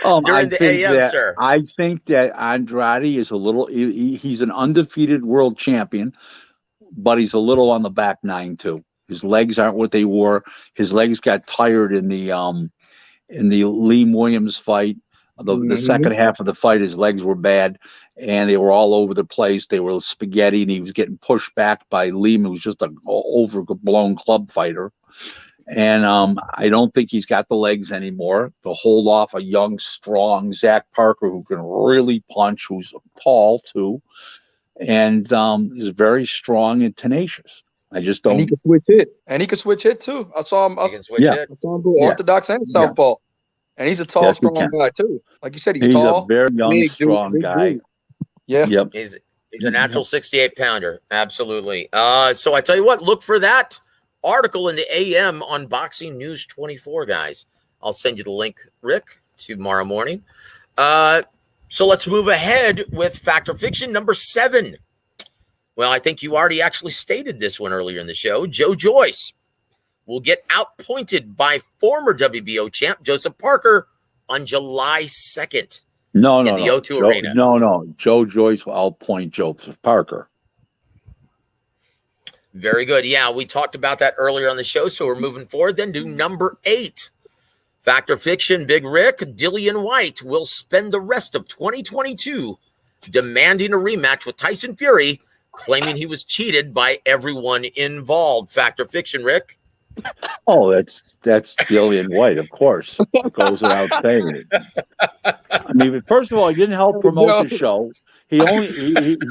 During the AM, sir. I think that Andrade is he's an undefeated world champion, but he's a little on the back 9 too. His legs aren't what they were. His legs got tired in the Liam Williams fight. The second half of the fight, his legs were bad, and they were all over the place. They were spaghetti, and he was getting pushed back by Lima, who's just an overblown club fighter. And I don't think he's got the legs anymore to hold off a young, strong Zach Parker who can really punch, who's tall too, and is very strong and tenacious. I just don't. And he can switch hit. And he can switch hit too. I saw him. I saw him go orthodox and southpaw. And he's a tall, strong guy too. Like you said, he's tall. A very young, strong guy. Yeah. Yep. He's a natural 68 pounder. Absolutely. So I tell you what, look for that article in the AM on Boxing News 24, guys. I'll send you the link, Rick, tomorrow morning. So let's move ahead with Fact or Fiction number 7. Well, I think you already actually stated this one earlier in the show. Joe Joyce will get outpointed by former WBO champ Joseph Parker on July 2nd. In the O2 Arena. No. Joe Joyce will outpoint Joseph Parker. Very good. Yeah, we talked about that earlier on the show, so we're moving forward then to number 8. Fact or Fiction, Big Rick, Dillian Whyte will spend the rest of 2022 demanding a rematch with Tyson Fury, claiming he was cheated by everyone involved. Fact or Fiction, Rick? Oh, that's Dillian Whyte, of course. It goes without saying it. I mean, first of all, he didn't help promote the show. He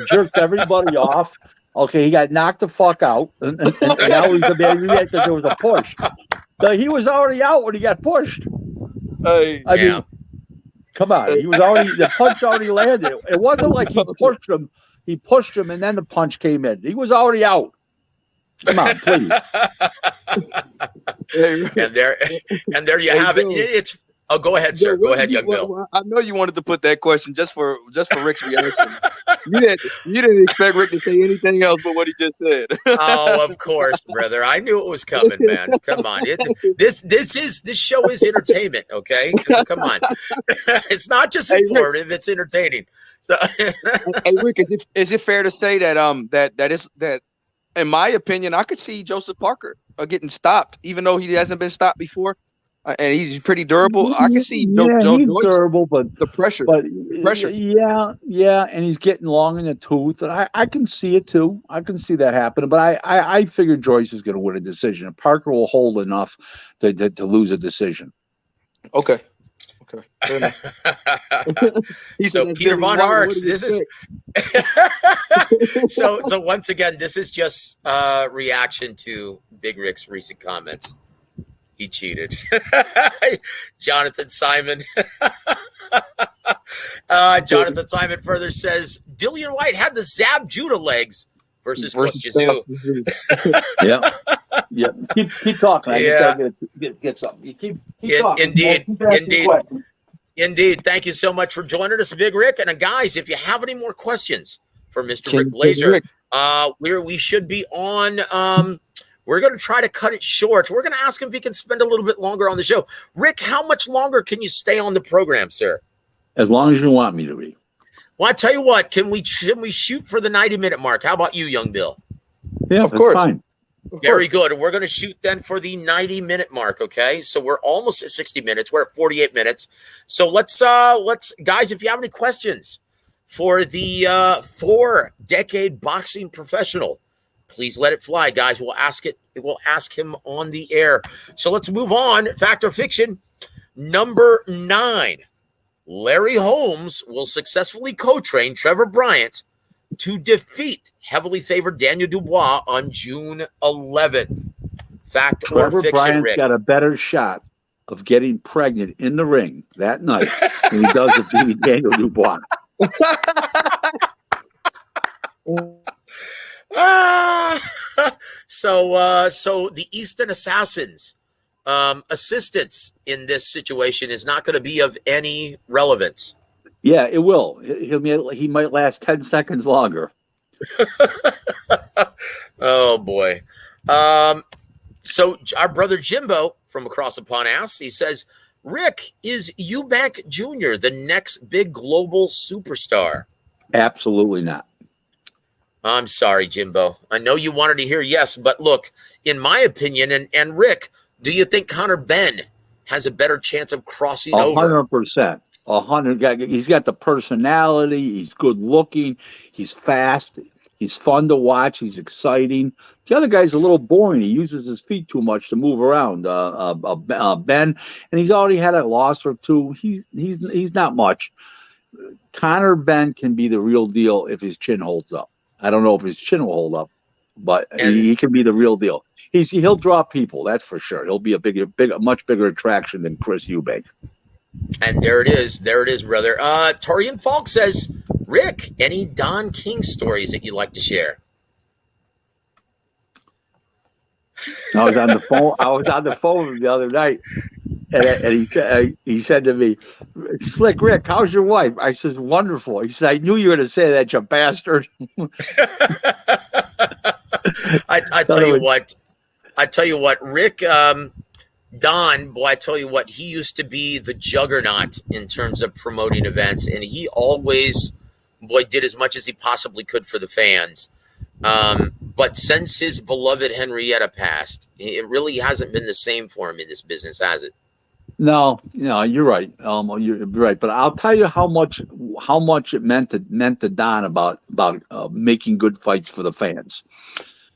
jerked everybody off. Okay, he got knocked the fuck out, and now he's a bad react because there was a push. But he was already out when he got pushed. I mean, come on, he was already the punch already landed. It wasn't like he pushed him. He pushed him, and then the punch came in. He was already out. Come on, please. and there you have it. It's go ahead, sir. Go ahead, young Bill. I know you wanted to put that question just for Rick's reaction. You didn't expect Rick to say anything else but what he just said. Oh, of course, brother. I knew it was coming, man. Come on. This show is entertainment, okay? Come on. It's not just informative, it's entertaining. Hey, Rick, is it fair to say that in my opinion, I could see Joseph Parker getting stopped, even though he hasn't been stopped before, and he's pretty durable. I can see he's Joyce, durable, but the pressure. Yeah, and he's getting long in the tooth, and I can see it too. I can see that happening, but I figure Joyce is going to win a decision, and Parker will hold enough to lose a decision. Okay. Fair enough. So Peter Von Arts, this is so once again, this is just reaction to Big Rick's recent comments. He cheated. Jonathan Simon. Jonathan Simon further says Dillian Whyte had the Zab Judah legs versus Jiu. Yeah. Keep talking. I just gotta get something. You keep talking. Indeed. Thank you so much for joining us, Big Rick. And guys, if you have any more questions for Mr. Rick Glaser, we should be on. We're going to try to cut it short. We're going to ask him if he can spend a little bit longer on the show. Rick, how much longer can you stay on the program, sir? As long as you want me to be. Well, I tell you what, can we shoot for the 90-minute mark? How about you, young Bill? Yeah, of course. Fine. Very good. We're going to shoot then for the 90-minute mark, okay? So we're almost at 60 minutes. We're at 48 minutes. So let's guys, if you have any questions for the 4-decade boxing professional, please let it fly, guys. We'll ask him on the air. So let's move on. Fact or Fiction number 9. Larry Holmes will successfully co-train Trevor Bryant to defeat heavily favored Daniel Dubois on June 11th. Fact Trevor or Fiction, Bryant's Rick? got a better shot of getting pregnant in the ring that night than he does of beating Daniel Dubois. So the Easton Assassins assistance in this situation is not going to be of any relevance. Yeah, it will. He might last 10 seconds longer. Oh boy. So our brother Jimbo from across the pond asks, he says, Rick, is Eubank Jr. the next big global superstar? Absolutely not. I'm sorry, Jimbo. I know you wanted to hear yes, but look, in my opinion, and Rick, do you think Conor Benn has a better chance of crossing over? 100%. He's got the personality. He's good looking. He's fast. He's fun to watch. He's exciting. The other guy's a little boring. He uses his feet too much to move around. Ben, and he's already had a loss or two. He's not much. Conor Ben can be the real deal if his chin holds up. I don't know if his chin will hold up, but he can be the real deal. He'll draw people, that's for sure. He'll be a much bigger attraction than Chris Eubank. And there it is, brother. Torian Falk says, Rick, any Don King stories that you'd like to share? I was on the phone. With him the other night, and he said to me, "Slick Rick, how's your wife?" I said, "Wonderful." He said, "I knew you were going to say that, you bastard." I tell you what, Rick, Don, boy, I tell you what, he used to be the juggernaut in terms of promoting events, and he always, boy, did as much as he possibly could for the fans. But since his beloved Henrietta passed, it really hasn't been the same for him in this business, has it? No, you're right. You're right. But I'll tell you how much it meant to Don about making good fights for the fans.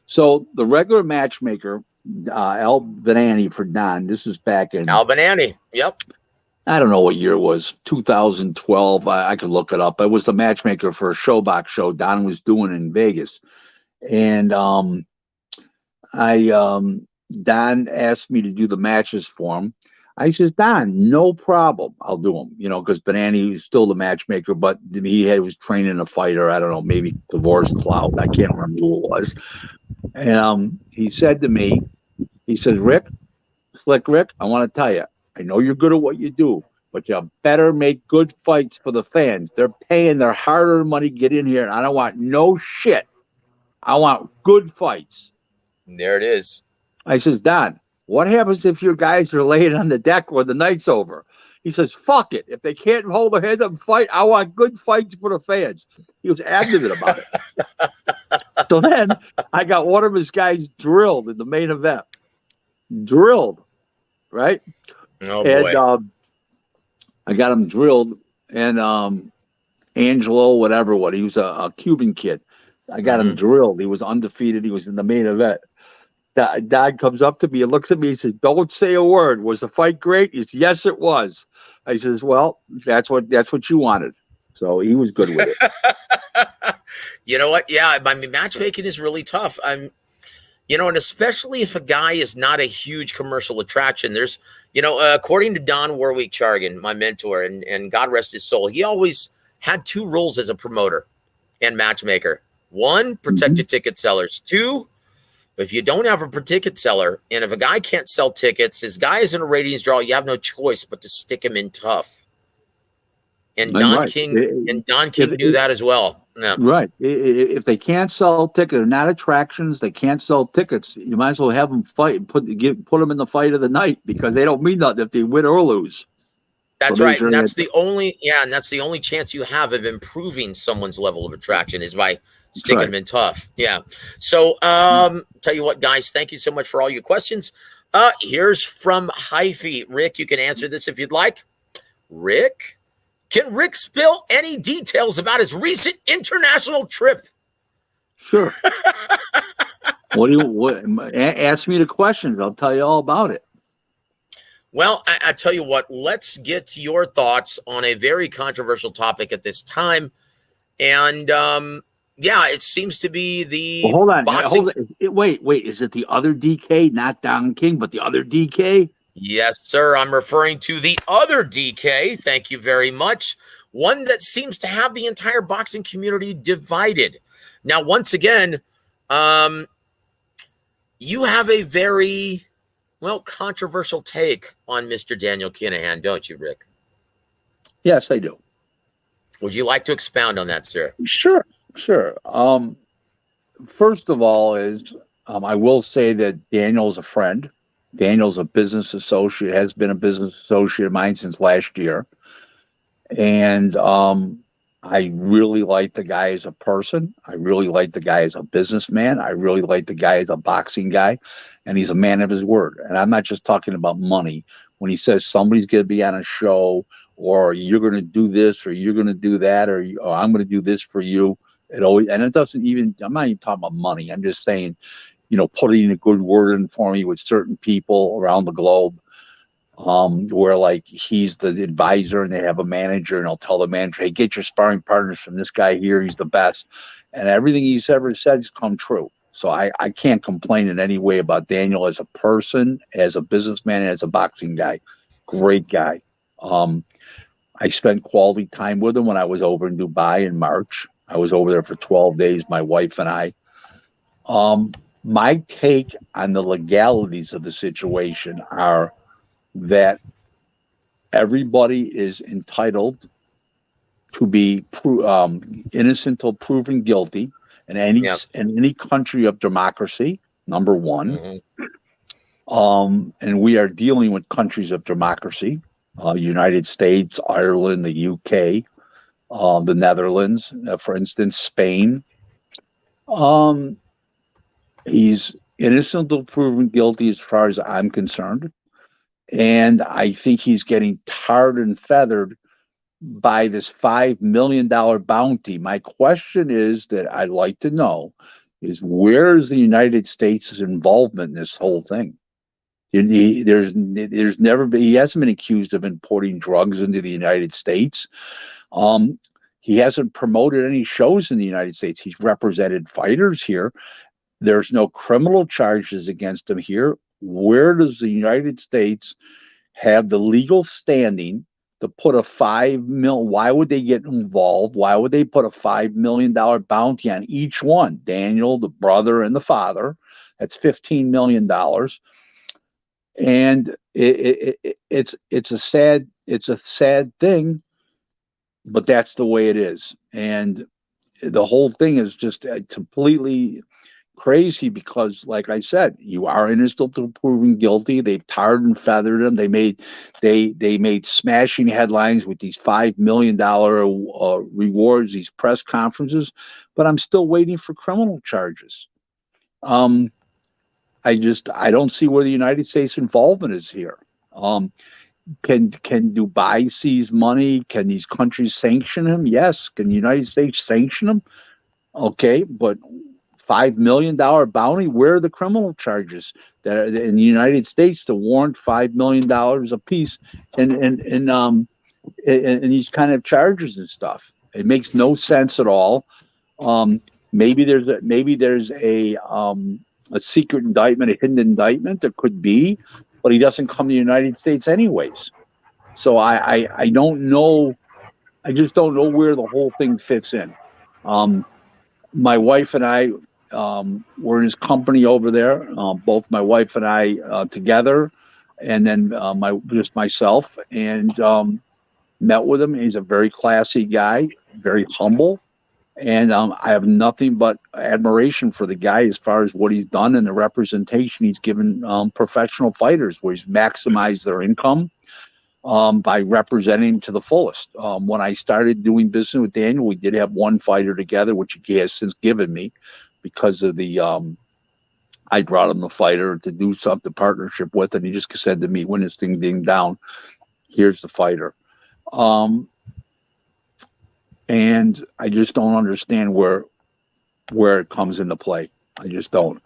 So the regular matchmaker, Al Banani for Don. This is back in Al Banani. Yep. I don't know what year it was, 2012. I could look it up. I was the matchmaker for a Showbox show Don was doing in Vegas. And Don asked me to do the matches for him. I says, Don, no problem. I'll do them, because Banani was still the matchmaker, but he was training a fighter. I don't know, maybe Divorce Cloud. I can't remember who it was. And he said to me, he says, Rick, Slick Rick, I want to tell you, I know you're good at what you do, but you better make good fights for the fans. They're paying their hard-earned money to get in here, and I don't want no shit. I want good fights. There it is. I says, Don, what happens if your guys are laying on the deck when the night's over? He says, fuck it. If they can't hold their heads up and fight, I want good fights for the fans. He was adamant about it. So then I got one of his guys drilled in the main event. Drilled, right? Oh, boy. And I got him drilled, and Angelo, whatever, he was a Cuban kid. I got him drilled. He was undefeated. He was in the main event. Dad comes up to me and looks at me. He says, "Don't say a word. Was the fight great?" He says, "Yes, it was." I says, "Well, that's what you wanted." So he was good with it. You know what? Yeah, I mean, matchmaking is really tough. And especially if a guy is not a huge commercial attraction. There's, according to Don Warwick Chargan, my mentor, and God rest his soul, he always had two roles as a promoter and matchmaker. One, protect your ticket sellers. Two, if you don't have a ticket seller, and if a guy can't sell tickets, his guy is in a ratings draw, you have no choice but to stick him in tough. And Don King knew that as well. Yeah. Right. If they can't sell tickets, they're not attractions. They can't sell tickets. You might as well have them fight and put them in the fight of the night, because they don't mean nothing if they win or lose. That's right. And that's the only chance you have of improving someone's level of attraction is by sticking them in tough. Yeah. So tell you what, guys, thank you so much for all your questions. Here's from Hyphy. Rick, you can answer this if you'd like. Rick, can Rick spill any details about his recent international trip? Sure. Ask me the questions. I'll tell you all about it. Well, I tell you what, let's get your thoughts on a very controversial topic at this time. And it seems to be the hold on. boxing. Wait. Is it the other DK, not Don King, but the other DK? Yes, sir. I'm referring to the other DK. Thank you very much. One that seems to have the entire boxing community divided. Now, once again, you have a very, controversial take on Mr. Daniel Kinahan, don't you, Rick? Yes, I do. Would you like to expound on that, sir? Sure. First of all I will say that Daniel's a friend. Daniel's a business associate, has been a business associate of mine since last year. And I really like the guy as a person. I really like the guy as a businessman. I really like the guy as a boxing guy. And he's a man of his word. And I'm not just talking about money. When he says somebody's going to be on a show or you're going to do this, or you're going to do that, or I'm going to do this for you. It always, and it doesn't even, I'm not even talking about money. I'm just saying, putting a good word in for me with certain people around the globe, where like he's the advisor and they have a manager, and I'll tell the manager, hey, get your sparring partners from this guy here. He's the best. And everything he's ever said has come true. So I can't complain in any way about Daniel as a person, as a businessman, and as a boxing guy. Great guy. I spent quality time with him when I was over in Dubai in March. I was over there for 12 days, my wife and I. My take on the legalities of the situation are that everybody is entitled to be innocent till proven guilty in any country of democracy, number one. And we are dealing with countries of democracy, United States, Ireland, the UK, the Netherlands, for instance, Spain. He's innocent till proven guilty as far as I'm concerned. And I think he's getting tarred and feathered by this $5 million bounty. My question is that I'd like to know is, where is the United States' involvement in this whole thing? There's never been, he hasn't been accused of importing drugs into the United States. He hasn't promoted any shows in the United States. He's represented fighters here. There's no criminal charges against him here. Where does the United States have the legal standing to put a $5 million? Why would they get involved? Why would they put a $5 million bounty on each one? Daniel, the brother, and the father. That's $15 million. And it's a sad thing, but that's the way it is. And the whole thing is just completely crazy because, like I said, you are innocent till proven guilty. They've tarred and feathered him. They made smashing headlines with these $5 million rewards, these press conferences, but I'm still waiting for criminal charges. I don't see where the United States involvement is here. Can Dubai seize money? Can these countries sanction him? Yes. Can the United States sanction him? Okay, but $5 million bounty, where are the criminal charges that are in the United States to warrant $5 million a piece and these kind of charges and stuff? It makes no sense at all. Maybe there's a secret indictment, a hidden indictment. There could be, but he doesn't come to the United States anyways. So I don't know. I just don't know where the whole thing fits in. My wife and I were in his company over there. Both my wife and I together, and then myself, and met with him. He's a very classy guy, very humble. And I have nothing but admiration for the guy as far as what he's done and the representation he's given professional fighters, where he's maximized their income by representing to the fullest. When I started doing business with Daniel, we did have one fighter together, which he has since given me because of the I brought him the fighter to do something partnership with, and he just said to me, when this thing dinged down, here's the fighter. And I just don't understand where it comes into play. I just don't.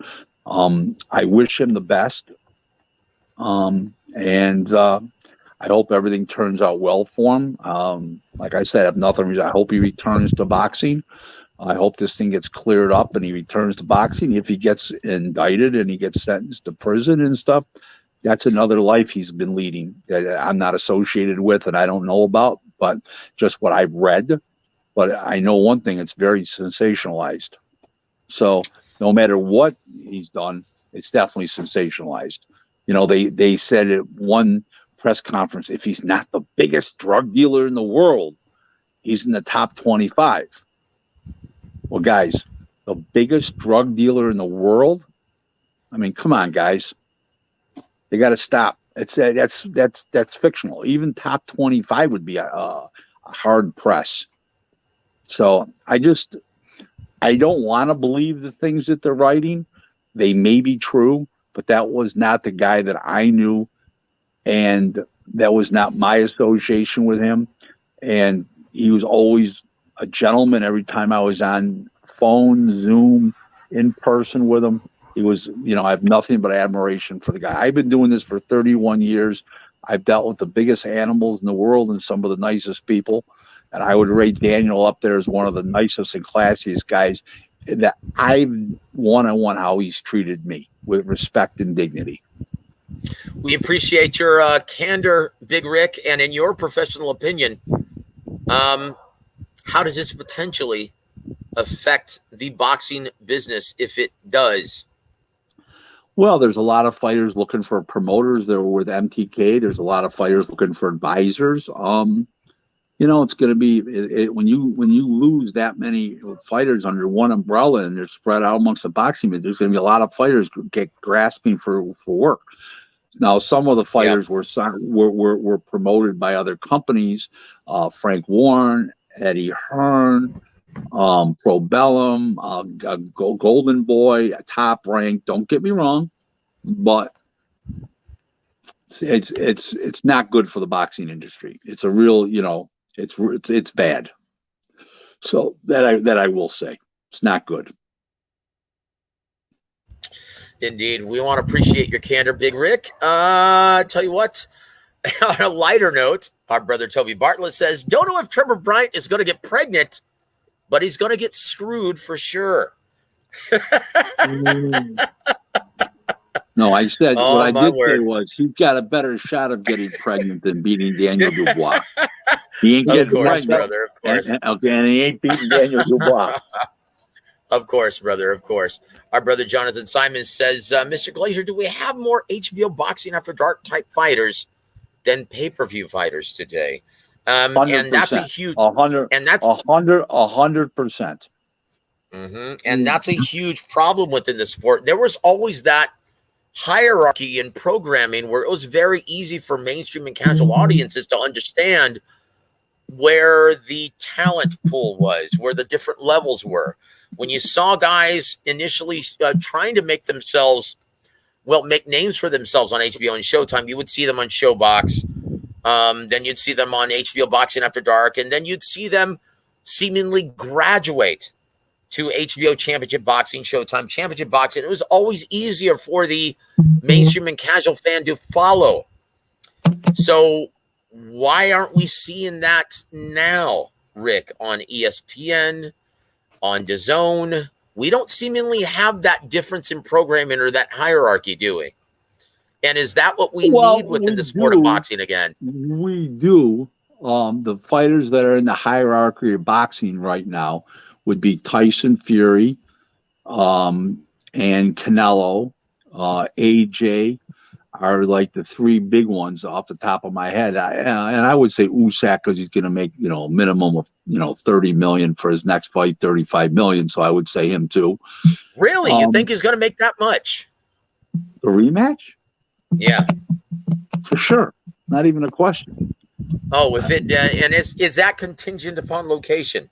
I wish him the best. And I hope everything turns out well for him. Like I said, I have nothing. I hope he returns to boxing. I hope this thing gets cleared up and he returns to boxing. If he gets indicted and he gets sentenced to prison and stuff, that's another life he's been leading that I'm not associated with and I don't know about, but just what I've read. But I know one thing, it's very sensationalized. So no matter what he's done, it's definitely sensationalized. You know, they said at one press conference, if he's not the biggest drug dealer in the world, he's in the top 25. Well, guys, the biggest drug dealer in the world? I mean, come on, guys. They got to stop. That's fictional. Even top 25 would be a hard press. So I don't want to believe the things that they're writing. They may be true, but that was not the guy that I knew. And That was not my association with him. And he was always a gentleman every time I was on phone, Zoom, in person with him. He was, I have nothing but admiration for the guy. I've been doing this for 31 years. I've dealt with the biggest animals in the world and some of the nicest people. And I would rate Daniel up there as one of the nicest and classiest guys that I've one-on-one how he's treated me with respect and dignity. We appreciate your candor, Big Rick. And in your professional opinion, how does this potentially affect the boxing business if it does? Well, there's a lot of fighters looking for promoters. They're with MTK. There's a lot of fighters looking for advisors. It's going to be when you lose that many fighters under one umbrella and they're spread out amongst the boxing, there's going to be a lot of fighters get grasping for work. Now, some of the fighters were promoted by other companies, Frank Warren, Eddie Hearn, Probellum, Golden Boy, Top Rank. Don't get me wrong, but it's not good for the boxing industry. It's a real, it's bad. So that I will say, it's not good. Indeed. We want to appreciate your candor, Big Rick. Tell you what, on a lighter note, our brother Toby Bartlett says, don't know if Trevor Bryant is going to get pregnant, but he's going to get screwed for sure. No, I said what I did say was he's got a better shot of getting pregnant than beating Daniel Dubois. He ain't getting pregnant, brother. Of course, and he ain't beating Daniel Dubois. Of course, brother. Of course. Our brother Jonathan Simon says, Mr. Glaser, do we have more HBO boxing after dark type fighters than pay-per-view fighters today? And that's a huge 100%. And that's a huge problem within the sport. There was always that hierarchy in programming where it was very easy for mainstream and casual audiences to understand where the talent pool was, where the different levels were. When you saw guys initially trying to make names for themselves on HBO and Showtime, you would see them on Showbox. Then you'd see them on HBO Boxing After Dark, and then you'd see them seemingly graduate to HBO Championship Boxing, Showtime Championship Boxing. It was always easier for the mainstream and casual fan to follow. So why aren't we seeing that now, Rick, on ESPN, on DAZN? We don't seemingly have that difference in programming or that hierarchy, do we? And is that what we need within the sport of boxing again? We do. The fighters that are in the hierarchy of boxing right now would be Tyson Fury, and Canelo, AJ are like the three big ones off the top of my head. And I would say Usyk because he's going to make, a minimum of, 30 million for his next fight, 35 million. So I would say him too. Really? You think he's going to make that much? The rematch? Yeah. For sure. Not even a question. Oh, if it, and is that contingent upon location?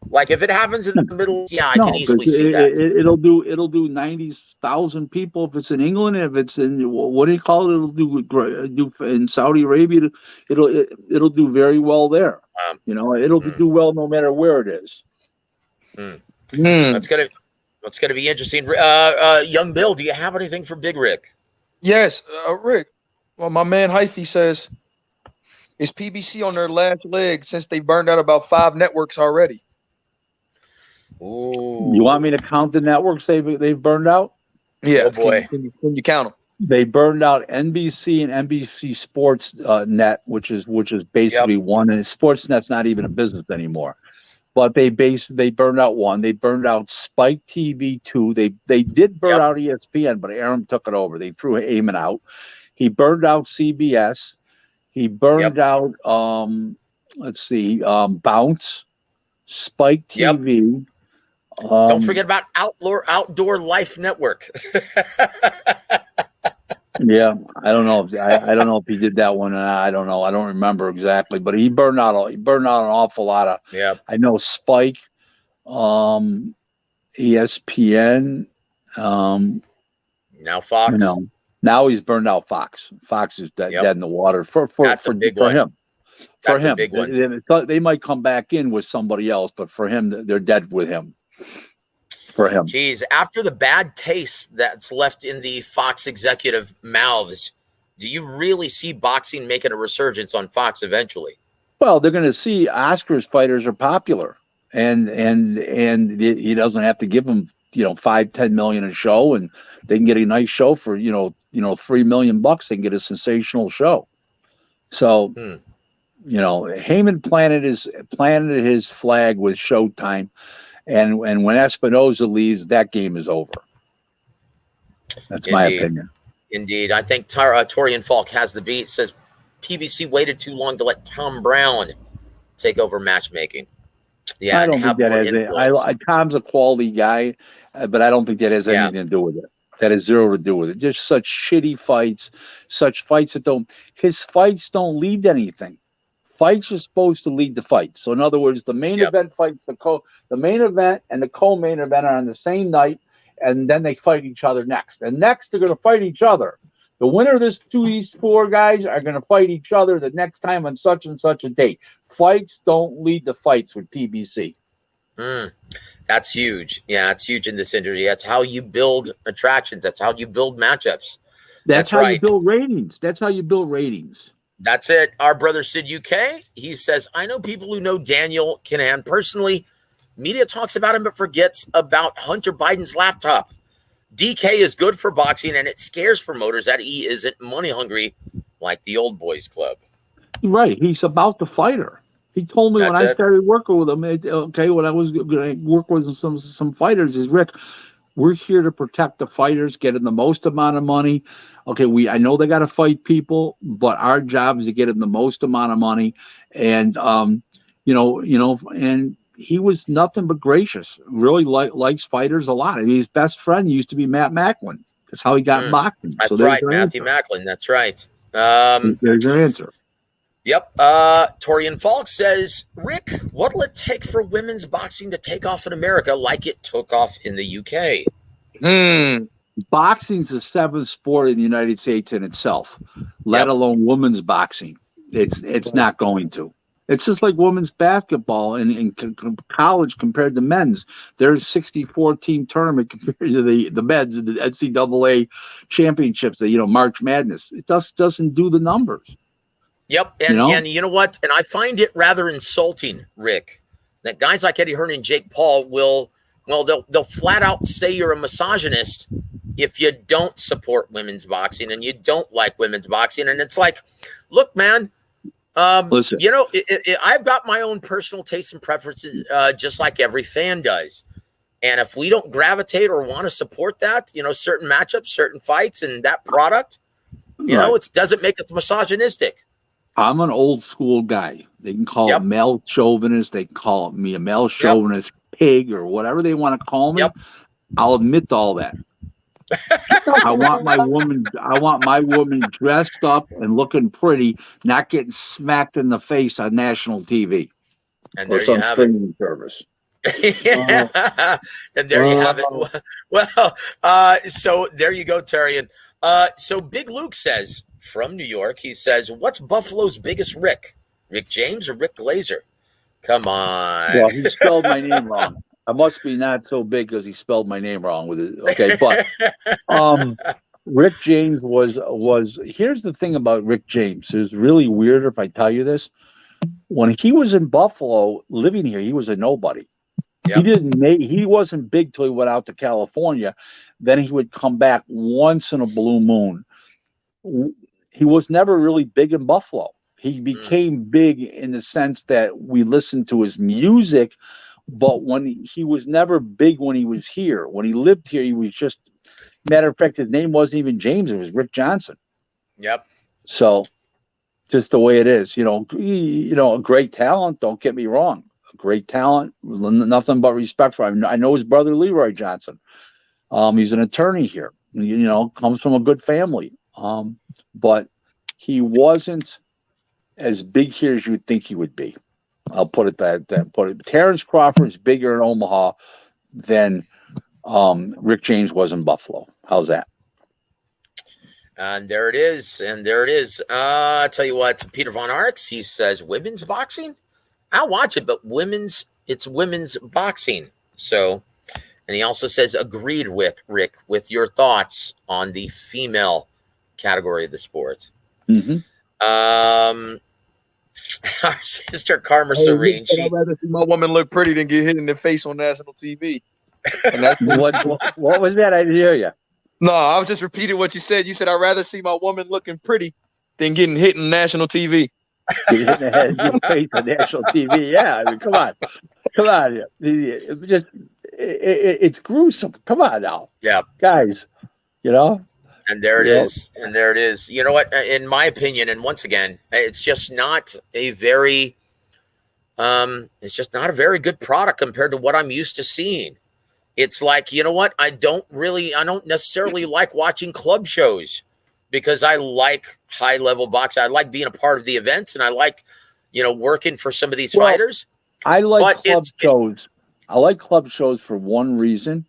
Like if it happens in the middle, I can easily see that. It'll do 90,000 people if it's in England. If it's in what do you call it? It'll do in Saudi Arabia. It'll do very well there. It'll do well no matter where it is. That's gonna be interesting. Young Bill, do you have anything for Big Rick? Yes, Rick. Well, my man Hyphy says, is PBC on their last leg since they burned out about 5 networks already? Ooh. You want me to count the networks they've burned out? Yeah. Oh boy. Can you count them? They burned out NBC and NBC Sports Net, which is basically one, and Sportsnet's not even a business anymore. But they burned out one. They burned out Spike TV 2. They did burn out ESPN, but Aram took it over. They threw Eamon out. He burned out CBS. He burned out Bounce, Spike TV. Don't forget about Outdoor Life Network. Yeah, I don't know. I don't know if he did that one. I don't know. I don't remember exactly, but he burned out an awful lot of. Yeah, I know Spike, ESPN. Now Fox. Now he's burned out Fox. Fox is dead in the water for him. That's a big one. They might come back in with somebody else, but for him, they're dead with him. For him. Geez, after the bad taste that's left in the Fox executive mouths, do you really see boxing making a resurgence on Fox eventually? Well, they're going to see Oscars fighters are popular, and he doesn't have to give them $5-10 million a show, and they can get a nice show for $3 million. They can get a sensational show. So, Heyman planted his flag with Showtime, and when Espinoza leaves, that game is over. That's my opinion. Indeed. I think Torian Falk has the beat. Says PBC waited too long to let Tom Brown take over matchmaking. Yeah, I don't think that has Tom's a quality guy, but I don't think that has anything to do with it. That has zero to do with it. Just such shitty fights, his fights don't lead to anything. Fights are supposed to lead to fights. So in other words, the main event fights, the main event and the co-main event are on the same night, and then they fight each other next. And next they're going to fight each other. The winner of these 4 guys are going to fight each other the next time on such and such a date. Fights don't lead to fights with PBC. That's huge. Yeah, it's huge in this industry. That's how you build attractions. That's how you build matchups. That's how you build ratings. That's it. Our brother Sid UK, he says, I know people who know Daniel Kinahan personally. Media talks about him but forgets about Hunter Biden's laptop. DK is good for boxing, and it scares promoters that he isn't money hungry like the old boys club. Right. He's about the fighter. He told me when I started working with him, when I was going to work with some fighters, is Rick, we're here to protect the fighters, get them the most amount of money. Okay, I know they got to fight people, but our job is to get them the most amount of money. And and he was nothing but gracious. Really likes fighters a lot. I mean, his best friend used to be Matt Macklin. That's how he got boxing. That's right, Matthew Macklin. That's right. There's your answer. Yep. Torian Falk says, Rick, what'll it take for women's boxing to take off in America like it took off in the UK? Boxing's the 7th sport in the United States in itself, let alone women's boxing. It's not going to. It's just like women's basketball in college compared to men's. There's 64-team tournament compared to the men's, the NCAA championships, March Madness. It just doesn't do the numbers. Yep. And you know what? And I find it rather insulting, Rick, that guys like Eddie Hearn and Jake Paul they'll flat out say you're a misogynist if you don't support women's boxing and you don't like women's boxing. And it's like, look, man, listen, I've got my own personal tastes and preferences, just like every fan does. And if we don't gravitate or want to support that, certain matchups, certain fights, and that product, it doesn't make us misogynistic. I'm an old school guy. They can call it male chauvinist. They can call me a male chauvinist pig or whatever they want to call me. I'll admit to all that. I want my woman dressed up and looking pretty, not getting smacked in the face on national TV. And there you have it. Service. And there you have it. Well, so there you go, Terian. So Big Luke says, from New York, he says, what's Buffalo's biggest Rick? Rick James or Rick Glaser? Come on. Well, he spelled my name wrong. I must be not so big because he spelled my name wrong with it. Okay, but Rick James was. Here's the thing about Rick James. It's really weird if I tell you this. When he was in Buffalo, living here, he was a nobody. Yep. He wasn't big till he went out to California. Then he would come back once in a blue moon. He was never really big in Buffalo. He became big in the sense that we listened to his music, but he was never big when he was here. When he lived here, he was just, matter of fact, his name wasn't even James. It was Rick Johnson. Yep. So just the way it is, a great talent. Don't get me wrong. A great talent. Nothing but respect for him. I know his brother, Leroy Johnson. He's an attorney here, comes from a good family. But he wasn't as big here as you'd think he would be. I'll put it that. Terrence Crawford is bigger in Omaha than Rick James was in Buffalo. How's that? And there it is. And there it is. I tell you what, Peter Von Arx, he says, women's boxing? I'll watch it, but it's women's boxing. So, and he also says, agreed with Rick with your thoughts on the female category of the sport. Mm-hmm. Our sister Karma Serene. I'd rather see my woman look pretty than get hit in the face on national TV. And that's what was that? I didn't hear you. No, I was just repeating what you said. You said I'd rather see my woman looking pretty than getting hit in national TV. Get hit in the head, your face on national TV. Yeah, I mean, come on. It's gruesome. Come on now. Yeah, guys. You know. And there it is. And there it is. You know what? In my opinion, and once again, it's just not a very good product compared to what I'm used to seeing. It's like, you know what? I don't necessarily like watching club shows because I like high level boxing. I like being a part of the events, and I like, working for some of these fighters. I like club shows. I like club shows for one reason.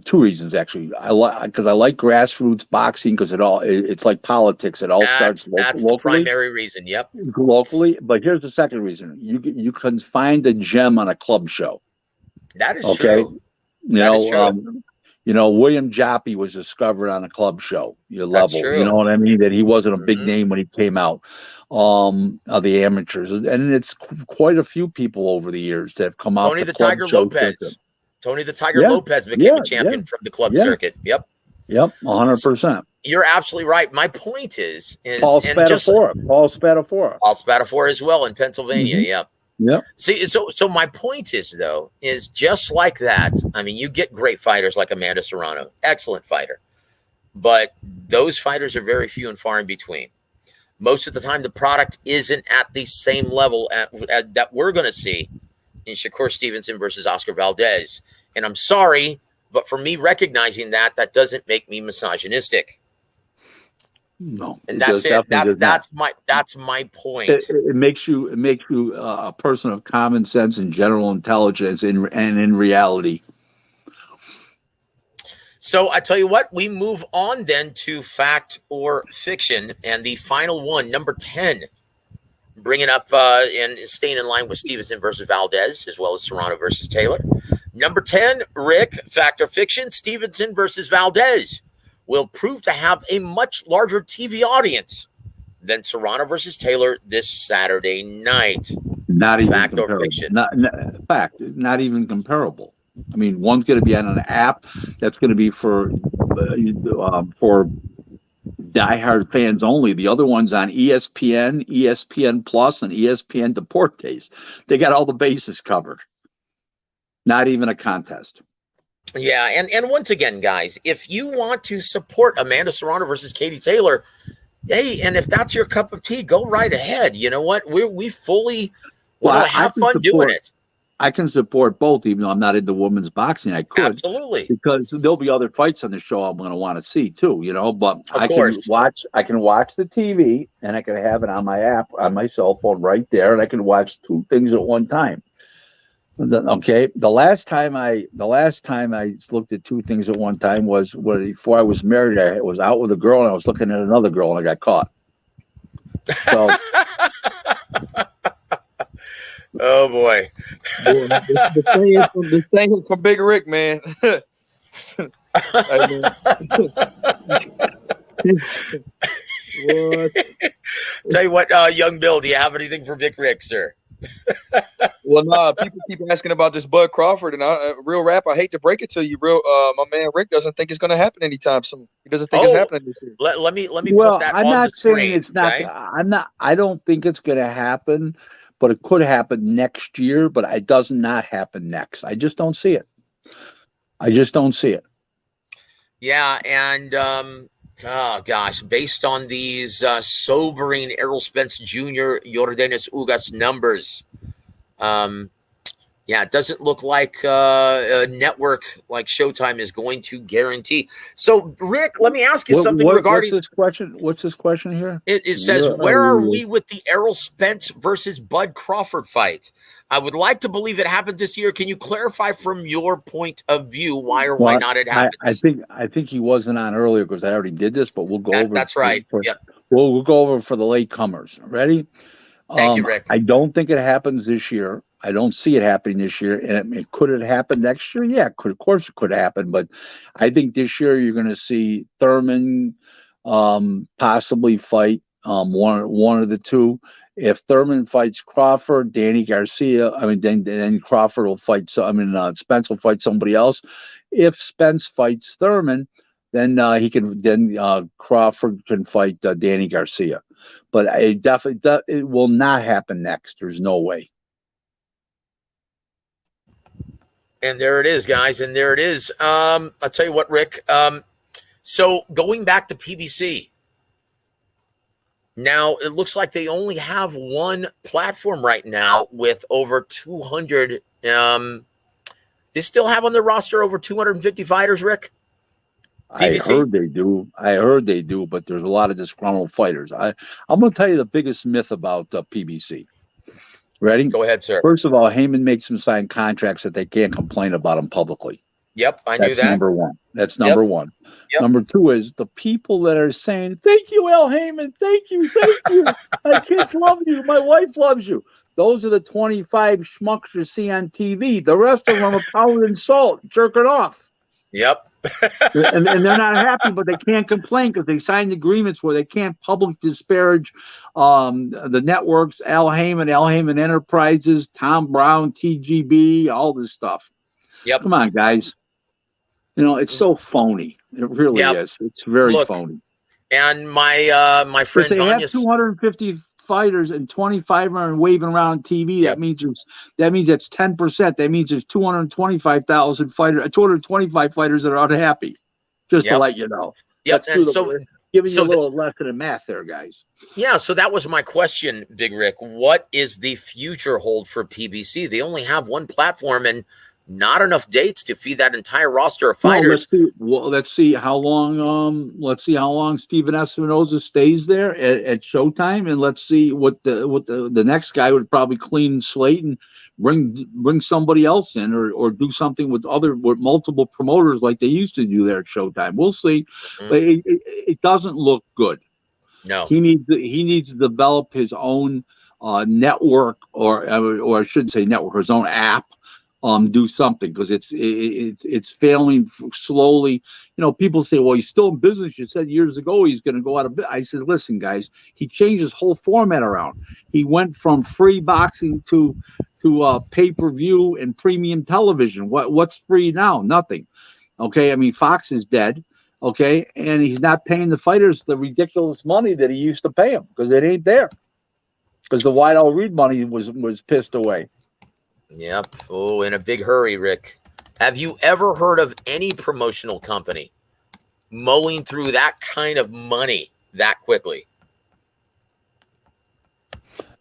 Two reasons actually. I like grassroots boxing because it's like politics. It all starts locally. That's the primary reason. Yep. Locally, but here's the second reason. You can find a gem on a club show. That is true. William Joppy was discovered on a club show level. You know what I mean? That he wasn't a big name when he came out of the amateurs, and it's quite a few people over the years that have come out. Tony the Tiger Lopez. Tony the Tiger Lopez became a champion from the club circuit. Yep, 100%. You're absolutely right. My point is Paul Spadafora. Paul Spadafora as well in Pennsylvania. Mm-hmm. Yep. Yep. See, so my point is just like that. I mean, you get great fighters like Amanda Serrano, excellent fighter, but those fighters are very few and far in between. Most of the time, the product isn't at the same level that we're going to see in Shakur Stevenson versus Oscar Valdez. And I'm sorry, but for me, recognizing that doesn't make me misogynistic. No, and that's it. That's my point. It makes you a person of common sense and general intelligence and in reality. So I tell you what, we move on then to fact or fiction, and the final one, number 10, bringing up and staying in line with Stevenson versus Valdez, as well as Serrano versus Taylor. Number 10, Rick, fact or fiction, Stevenson versus Valdez will prove to have a much larger TV audience than Serrano versus Taylor this Saturday night. Not even fact comparable. Or fiction. Not even comparable. I mean, one's going to be on an app that's going to be for diehard fans only. The other one's on ESPN, ESPN Plus, and ESPN Deportes. They got all the bases covered. Not even a contest. Yeah, and once again, guys, if you want to support Amanda Serrano versus Katie Taylor, hey, and if that's your cup of tea, go right ahead. You know what? We fully have fun doing it. I can support both, even though I'm not into women's boxing. I could. Absolutely. Because there'll be other fights on the show I'm going to want to see too, but I can watch the TV, and I can have it on my app, on my cell phone right there, and I can watch two things at one time. Okay. The last time I looked at two things at one time was before I was married. I was out with a girl and I was looking at another girl and I got caught. So oh boy. The thing is from Big Rick, man. What? Tell you what, young Bill, do you have anything for Big Rick, sir? Well, no, people keep asking about this Bud Crawford, and real rap. I hate to break it to you, my man Rick doesn't think it's going to happen anytime soon. He doesn't think it's happening this year. Let me put that on the screen. I'm not saying it's not. I don't think it's going to happen, but it could happen next year. But it does not happen next. I just don't see it. Yeah, and oh gosh, based on these sobering Errol Spence Jr., Yordenis Ugas numbers, Yeah, it doesn't look like a network like Showtime is going to guarantee. So, Rick, let me ask you something regarding. What's this question? What's this question here? It says, where are we with the Errol Spence versus Bud Crawford fight? I would like to believe it happened this year. Can you clarify from your point of view why or why not it happens? I think he wasn't on earlier because I already did this, but we'll go over. That's right. Yep. We'll go over for the late comers. Ready? Thank you, Rick. I don't think it happens this year. I don't see it happening this year. And could it happen next year? Yeah, of course it could happen. But I think this year you're going to see Thurman possibly fight one of the two. If Thurman fights Crawford, Danny Garcia, then Crawford will fight. Spence will fight somebody else. If Spence fights Thurman, then Crawford can fight Danny Garcia. But it will not happen next. There's no way. And there it is, guys. And there it is. I'll tell you what, Rick. So going back to PBC, now it looks like they only have one platform right now with over 200. They still have on their roster over 250 fighters, Rick? PBC? I heard they do, but there's a lot of disgruntled fighters. I'm going to tell you the biggest myth about PBC. Ready? Go ahead, sir. First of all, Heyman makes them sign contracts that they can't complain about them publicly. Yep, I knew that. That's number one. That's number one. Yep. Number two is the people that are saying, thank you, Al Heyman. Thank you. My kids love you. My wife loves you. Those are the 25 schmucks you see on TV. The rest of them are powdered in salt, jerking off. Yep. and they're not happy, but they can't complain because they signed agreements where they can't publicly disparage the networks, Al Heyman Enterprises, Tom Brown, TGB, all this stuff. Yep. Come on, guys. It's so phony. It really is. It's very phony. And my friend, if they have 250 fighters and 25 are waving around TV, that means that's 10%. That means there's 225,000 fighters, 225 fighters that are unhappy. Just to let you know. Yep. And giving you a little lesson in math there, guys. Yeah. So that was my question, Big Rick. What is the future hold for PBC? They only have one platform and not enough dates to feed that entire roster of fighters. Let's see how long Steven Espinoza stays there at Showtime, and let's see what the next guy would probably clean slate and bring somebody else in, or do something with multiple promoters like they used to do there at Showtime. We'll see. Mm-hmm. But it doesn't look good. No, he needs to develop his own network, or I shouldn't say network, his own app. Do something, because it's failing slowly. People say, well, he's still in business. You said years ago he's going to go out of business. I said, listen, guys, he changed his whole format around. He went from free boxing to pay-per-view and premium television. What's free now? Nothing. Okay, Fox is dead. Okay, and he's not paying the fighters the ridiculous money that he used to pay them, because it ain't there. Because the Wide-L Reed money was pissed away. Yep. Oh, in a big hurry, Rick. Have you ever heard of any promotional company mowing through that kind of money that quickly?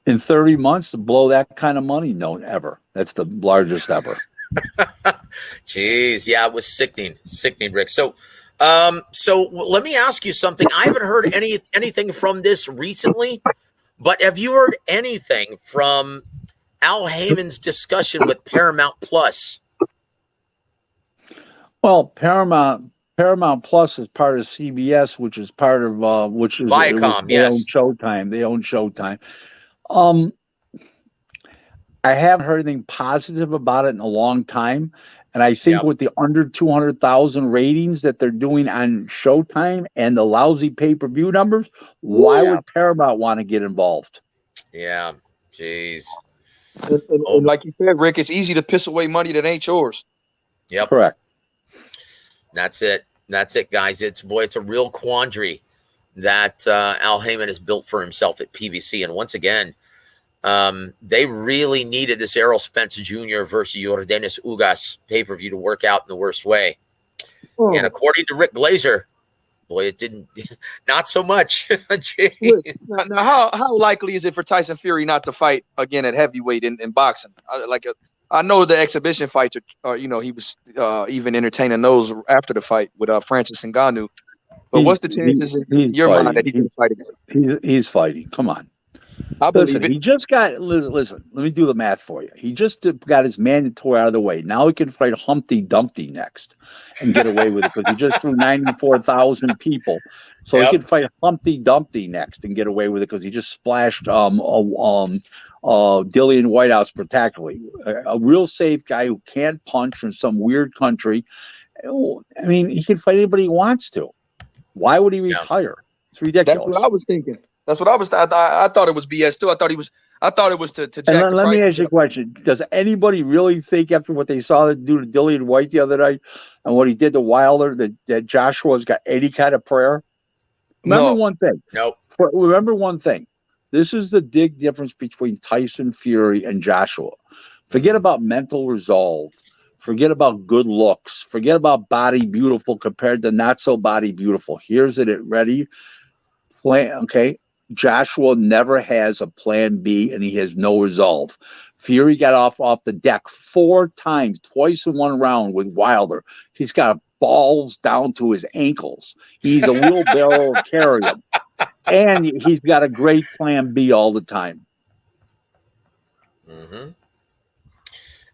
In 30 months to blow that kind of money? No, ever. That's the largest ever. Jeez. Yeah, it was sickening, Rick. So let me ask you something. I haven't heard anything from this recently, but have you heard anything from Al Heyman's discussion with Paramount Plus? Well, Paramount Plus is part of CBS, which is part of Viacom. They own Showtime. I haven't heard anything positive about it in a long time, and I think with the under 200,000 ratings that they're doing on Showtime and the lousy pay-per-view numbers, why would Paramount want to get involved? Yeah, jeez. And like you said, Rick, it's easy to piss away money that ain't yours. Yep. Correct. That's it, guys. It's a real quandary that Al Heyman has built for himself at PBC. And once again, they really needed this Errol Spence Jr. versus Yordenis Ugas pay-per-view to work out in the worst way. Oh. And according to Rick Glaser, boy, it didn't. Not so much. Now, how likely is it for Tyson Fury not to fight again at heavyweight in boxing? I know the exhibition fights are he was even entertaining those after the fight with Francis Ngannou. But what's the chances in your mind that he's going to fight again? He's fighting. Come on. I believe Listen, it. he just got. Listen, let me do the math for you. He just got his mandatory out of the way. Now he can fight Humpty Dumpty next and get away with it because he just threw 94,000 people. So he can fight Humpty Dumpty next and get away with it because he just splashed Dillian Whitehouse spectacularly. A real safe guy who can't punch from some weird country. I mean, he can fight anybody he wants to. Why would he retire? It's ridiculous. That's what I was thinking. That's what I was. I thought it was BS too. I thought it was to jack the let me prices ask you a up. question. Does anybody really think after what they saw do to Dillian White the other night and what he did to Wilder that Joshua's got any kind of prayer? Remember one thing. Nope. Remember one thing. This is the big difference between Tyson Fury and Joshua. Forget about mental resolve. Forget about good looks. Forget about body beautiful compared to not so body beautiful. Here's it ready. Okay. Joshua never has a plan B and he has no resolve. Fury got off the deck 4 times, twice in one round with Wilder. He's got balls down to his ankles. He's a wheelbarrow to carry him. And he's got a great plan B all the time. Mm-hmm.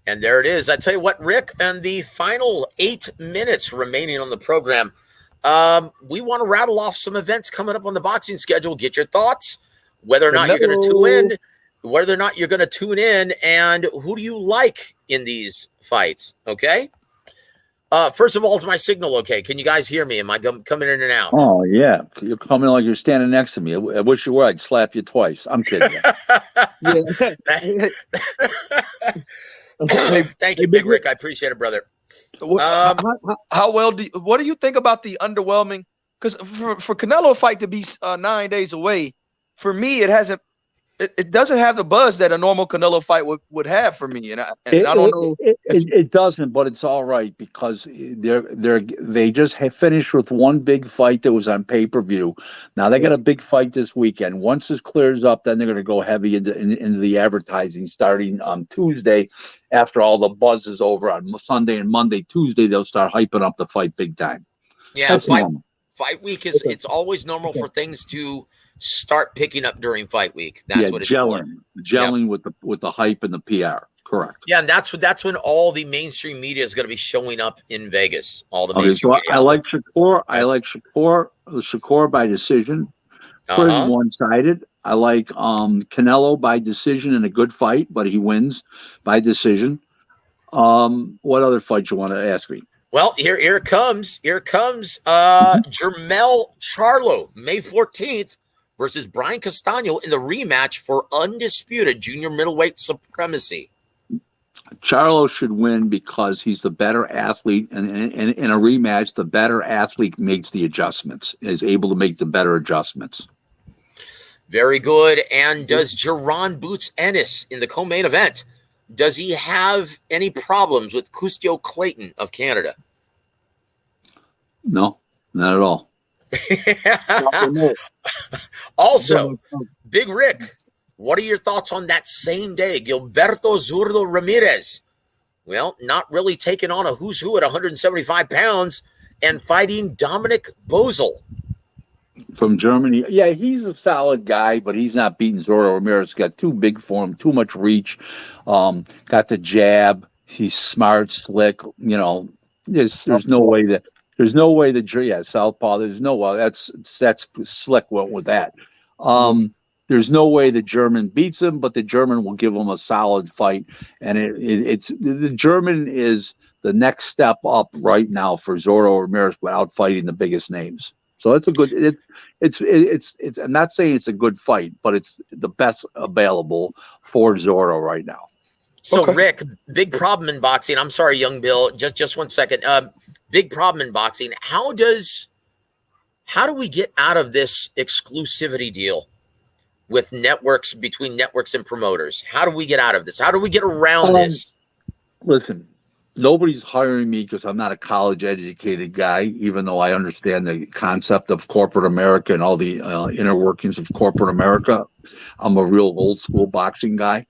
And there it is. I tell you what, Rick, and the final 8 minutes remaining on the program, we want to rattle off some events coming up on the boxing schedule. Get your thoughts, whether or not you're going to tune in, and who do you like in these fights? Okay. First of all, is my signal okay? Can you guys hear me? Am I coming in and out? Oh yeah, you're coming like you're standing next to me. I wish you were. I'd slap you twice. I'm kidding you. Thank you, Big Rick. I appreciate it, brother. What do you think about the underwhelming? Because for Canelo fight to be 9 days away, for me, it doesn't have the buzz that a normal Canelo fight would have for me. I don't know. It doesn't, but it's all right because they just have finished with one big fight that was on pay-per-view. Now they got a big fight this weekend. Once this clears up, then they're going to go heavy into the advertising starting on Tuesday. After all the buzz is over on Sunday and Monday, Tuesday they'll start hyping up the fight big time. Yeah, fight week it's always normal for things to start picking up during fight week. That's what it's gelling with the hype and the PR. Correct. Yeah, and that's when all the mainstream media is going to be showing up in Vegas. All the mainstream media. I like Shakur. I like Shakur by decision. Pretty one-sided. I like Canelo by decision in a good fight, but he wins by decision. What other fight you want to ask me? Well, here it comes. Jermell Charlo, May 14th. Versus Brian Castano in the rematch for undisputed junior middleweight supremacy. Charlo should win because he's the better athlete, and in a rematch, the better athlete makes the adjustments, is able to make the better adjustments. Very good. And does Jaron Boots Ennis in the co-main event, does he have any problems with Custio Clayton of Canada? No, not at all. Also, Big Rick, what are your thoughts on that same day? Gilberto Zurdo Ramirez, well, not really taking on a who's who at 175 pounds and fighting Dominic Boesel. From Germany. Yeah, he's a solid guy, but he's not beating Zurdo Ramirez. He's got too big for him, too much reach. Got the jab. He's smart, slick. There's no way that. There's no way that southpaw. There's no way that's slick went with that. There's no way the German beats him, but the German will give him a solid fight. And it's the German is the next step up right now for Zurdo Ramirez without fighting the biggest names. So it's a good. It's. I'm not saying it's a good fight, but it's the best available for Zurdo right now. So Rick, big problem in boxing. I'm sorry, young Bill. Just 1 second. Big problem in boxing. How do we get out of this exclusivity deal with networks, between networks and promoters? How do we get out of this? How do we get around this? Listen, nobody's hiring me because I'm not a college educated guy, even though I understand the concept of corporate America and all the inner workings of corporate America. I'm a real old school boxing guy.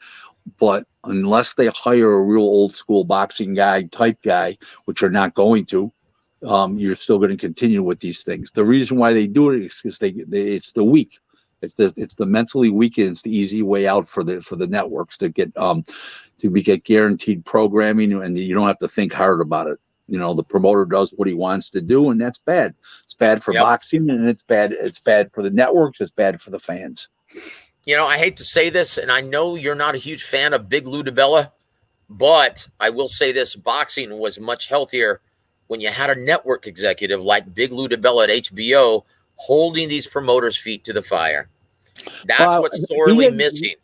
But unless they hire a real old school boxing type guy, which they're not going to, you're still going to continue with these things. The reason why they do it is because it's the weak. It's the mentally weak, and it's the easy way out for the networks to get guaranteed programming, and you don't have to think hard about it. The promoter does what he wants to do, and that's bad. It's bad for boxing, and it's bad for the networks. It's bad for the fans. I hate to say this, and I know you're not a huge fan of Big Lou DiBella, but I will say this: boxing was much healthier when you had a network executive like Big Lou DiBella at HBO holding these promoters' feet to the fire. That's what's sorely missing.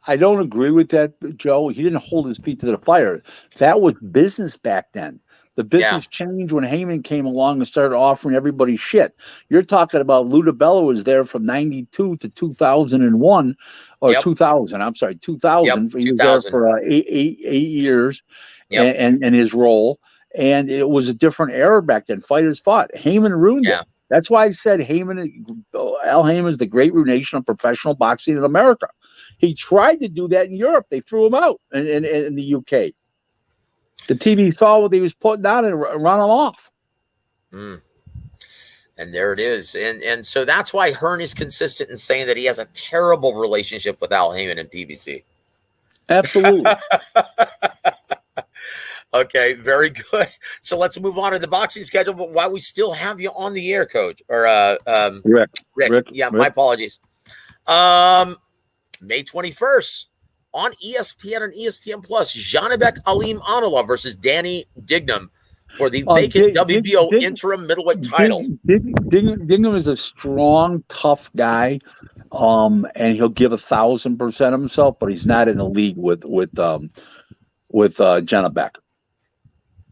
I don't agree with that, Joe. He didn't hold his feet to the fire. That was business back then. The business changed when Heyman came along and started offering everybody shit. You're talking about Lou DiBella was there from 92 to 2001, or 2000. I'm sorry, 2000. He was there for eight years and his role. And it was a different era back then. Fighters fought. Heyman ruined it. That's why I said Al Heyman is the great ruination of professional boxing in America. He tried to do that in Europe. They threw him out in the UK. The TV saw what he was putting down and run him off. And there it is. And so that's why Hearn is consistent in saying that he has a terrible relationship with Al Heyman and PBC. Absolutely. Okay, very good. So let's move on to the boxing schedule. But while we still have you on the air, Coach, or Rick. Yeah, my apologies. May 21st on ESPN and ESPN Plus, Janibek Alim Anala versus Danny Dignam for the vacant WBO interim middleweight title. Dignam is a strong, tough guy, and he'll give 1,000% of himself, but he's not in the league with Janibek.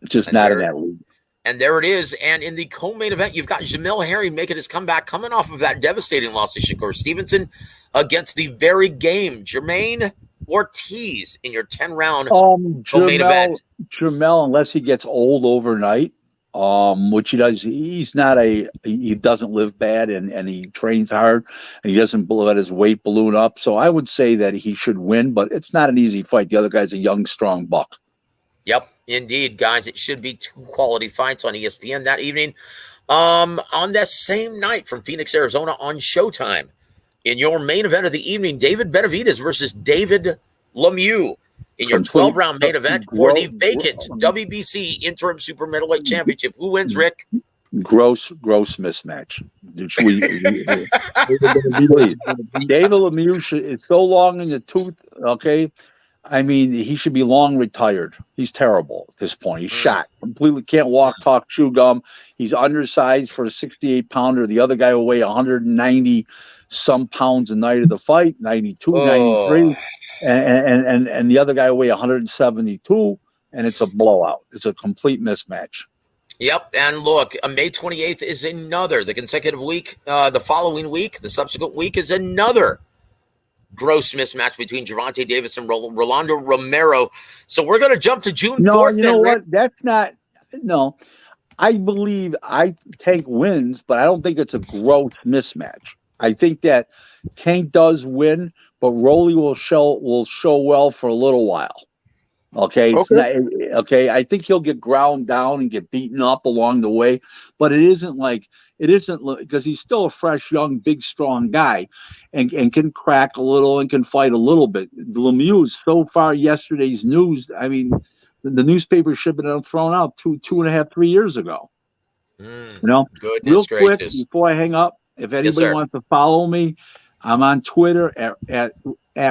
Just not in that league. And there it is. And in the co-main event, you've got Jamil Herring making his comeback, coming off of that devastating loss to Shakur Stevenson against the very game Jermaine Ortiz in your 10-round co-main event. Jamel, unless he gets old overnight, which he does, he doesn't live bad, and he trains hard, and he doesn't let his weight balloon up. So I would say that he should win, but it's not an easy fight. The other guy's a young, strong buck. Yep, indeed, guys. It should be two quality fights on ESPN that evening. On that same night from Phoenix, Arizona on Showtime, in your main event of the evening, David Benavidez versus David Lemieux in your 12-round main event for the vacant WBC interim super middleweight championship. Who wins, Rick? Gross mismatch. David Lemieux is so long in the tooth, okay? I mean, he should be long retired. He's terrible at this point. He's shot. Completely can't walk, talk, chew gum. He's undersized for a 68-pounder. The other guy will weigh 190-some pounds a night of the fight, 92, 93. And the other guy will weigh 172, and it's a blowout. It's a complete mismatch. Yep, and look, May 28th is the consecutive week. The following week, the subsequent week is another gross mismatch between Gervonta Davis and Rolando Romero. So we're going to jump to June 4th. No, you know what? That's not – no. I believe Tank wins, but I don't think it's a gross mismatch. I think that Tank does win, but Rolly will show well for a little while. Okay. I think he'll get ground down and get beaten up along the way, but it isn't because he's still a fresh, young, big, strong guy and can crack a little and can fight a little bit. Lemieux, so far yesterday's news, I mean, the newspaper should have been thrown out 2.5, 3 years ago. Real quick before I hang up, if anybody wants to follow me, I'm on Twitter at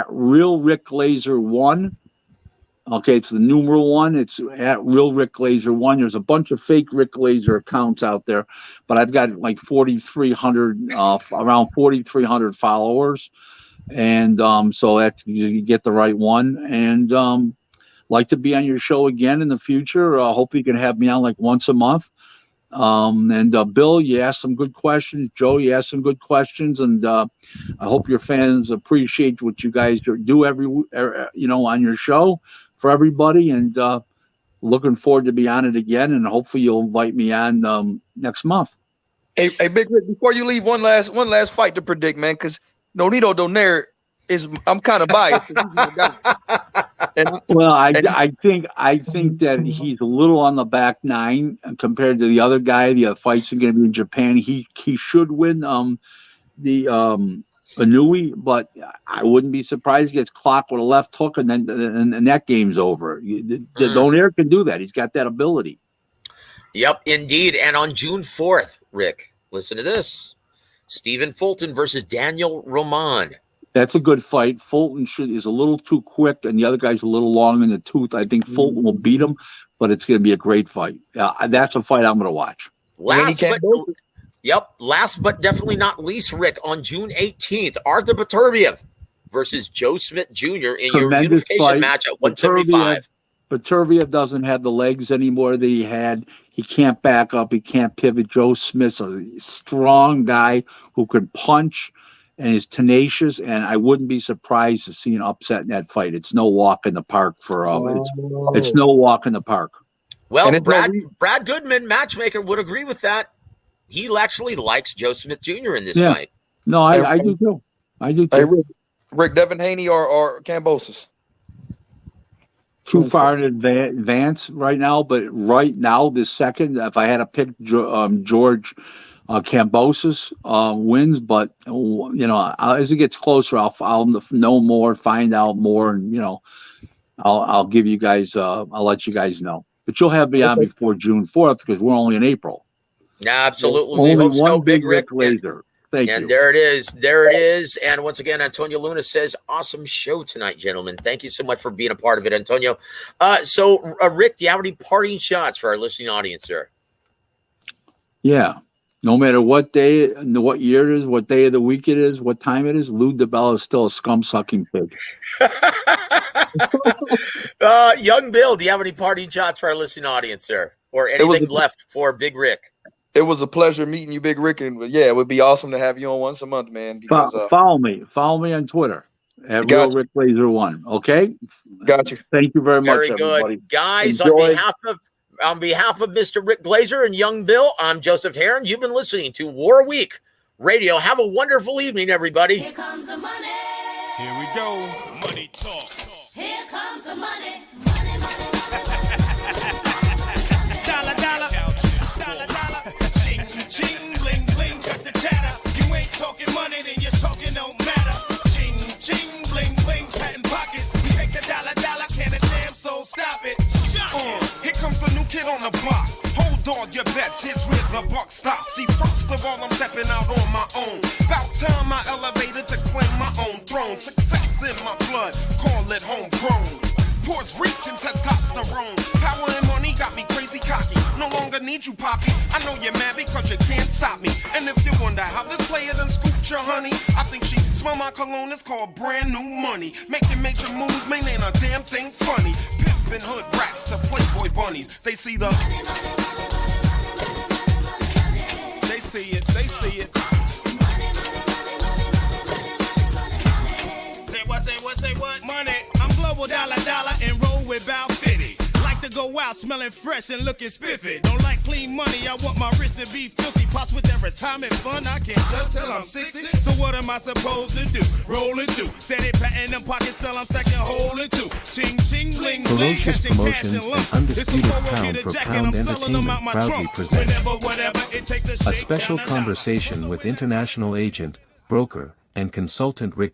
Real Rick Glaser 1. Okay, it's the numeral 1. It's at Real Rick Glaser 1. There's a bunch of fake Rick Glaser accounts out there, but I've got like 4,300, around 4,300 followers, and so that you get the right one. And like to be on your show again in the future. Hope you can have me on like once a month. And Bill, you asked some good questions. Joe, you asked some good questions, and I hope your fans appreciate what you guys do on your show for everybody. And looking forward to be on it again, and hopefully you'll invite me on next month. Hey, Big Rick, before you leave, one last fight to predict, man, because Nonito Donaire I'm kind of biased. He's my guy. Well, I think that he's a little on the back nine compared to the other guy. The fights are going to be in Japan. He should win the Inouye, but I wouldn't be surprised he gets clocked with a left hook, and then and that game's over. Donaire can do that. He's got that ability. Yep, indeed. And on June 4th, Rick, listen to this: Stephen Fulton versus Daniel Roman. That's a good fight. Fulton is a little too quick, and the other guy's a little long in the tooth. I think Fulton will beat him, but it's going to be a great fight. That's a fight I'm going to watch. Last but definitely not least, Rick, on June 18th, Arthur Beterbiev versus Joe Smith Jr. in your unification match at 175. Beterbiev doesn't have the legs anymore that he had. He can't back up. He can't pivot. Joe Smith's a strong guy who can punch and is tenacious, and I wouldn't be surprised to see an upset in that fight. It's no walk in the park for it's no walk in the park. Well, Brad Goodman, matchmaker, would agree with that. He actually likes Joe Smith Jr. in this fight. No, I do too. I do too. Hey, Rick, Devin Haney or Kambosos? Too far in advance right now, but right now, this second, if I had to pick George Kambosos wins, but as it gets closer, I'll know more, find out more, and I'll give you guys. I'll let you guys know. But you'll have me on before June 4th because we're only in April. Absolutely, only one big Rick Glaser. Thank you. And there it is. And once again, Antonio Luna says, "Awesome show tonight, gentlemen. Thank you so much for being a part of it, Antonio." So, Rick, do you have any parting shots for our listening audience, sir? Yeah. No matter what day, what year it is, what day of the week it is, what time it is, Lou DiBella is still a scum-sucking pig. Young Bill, do you have any parting shots for our listening audience, sir? Or anything left for Big Rick? It was a pleasure meeting you, Big Rick. And yeah, it would be awesome to have you on once a month, man. Because, follow me on Twitter at Real Rick Glaser 1. Okay? Got you. Thank you very much, Very good. everybody. Guys, on behalf of Mr. Rick Glaser and Young Bill, I'm Joseph Heron. You've been listening to War Week Radio. Have a wonderful evening, everybody. Here comes the money. Here we go. Money talk. Here comes the money. Dollar, dollar. Dollar, dollar. Ching, ching, bling, bling, got the chatter. You ain't talking money, then your talking don't matter. Ching, ching, bling, bling, patent pockets. We take the dollar, dollar, can a damn soul stop it. Here comes the new kid on the block. Hold all your bets, here's where the buck stops. See, first of all, I'm stepping out on my own. About time I elevated to claim my own throne. Success in my blood, call it homegrown. Puerto Rican testosterone. Power and money got me crazy cocky. No longer need you, Poppy. I know you're mad because you can't stop me. And if you wonder how this player done scooped your honey, I think she smell my cologne, it's called brand new money. Making major moves, man, ain't a damn thing funny. Pimpin' hood rats to Playboy bunnies. They see the... They see it, they see it. Say what? Money. I'm global dollar and roll with Bow 50. Like to go out smelling fresh and looking spiffy. Don't like clean money, I want my wrist to be filthy. Pops with that retirement fund, I can't touch till I'm 60. So what am I supposed to do? Roll and do. Set it, pat in them pockets, sell, I'm stacking hole and two. Ching, ching, bling, bling, Ferocious catching cash Promotions and lump. and Undisputed It's a Pound for jacket, Pound I'm selling them out Entertainment my proudly trunk. present Whenever, it takes a special conversation with international agent, broker, and consultant Rick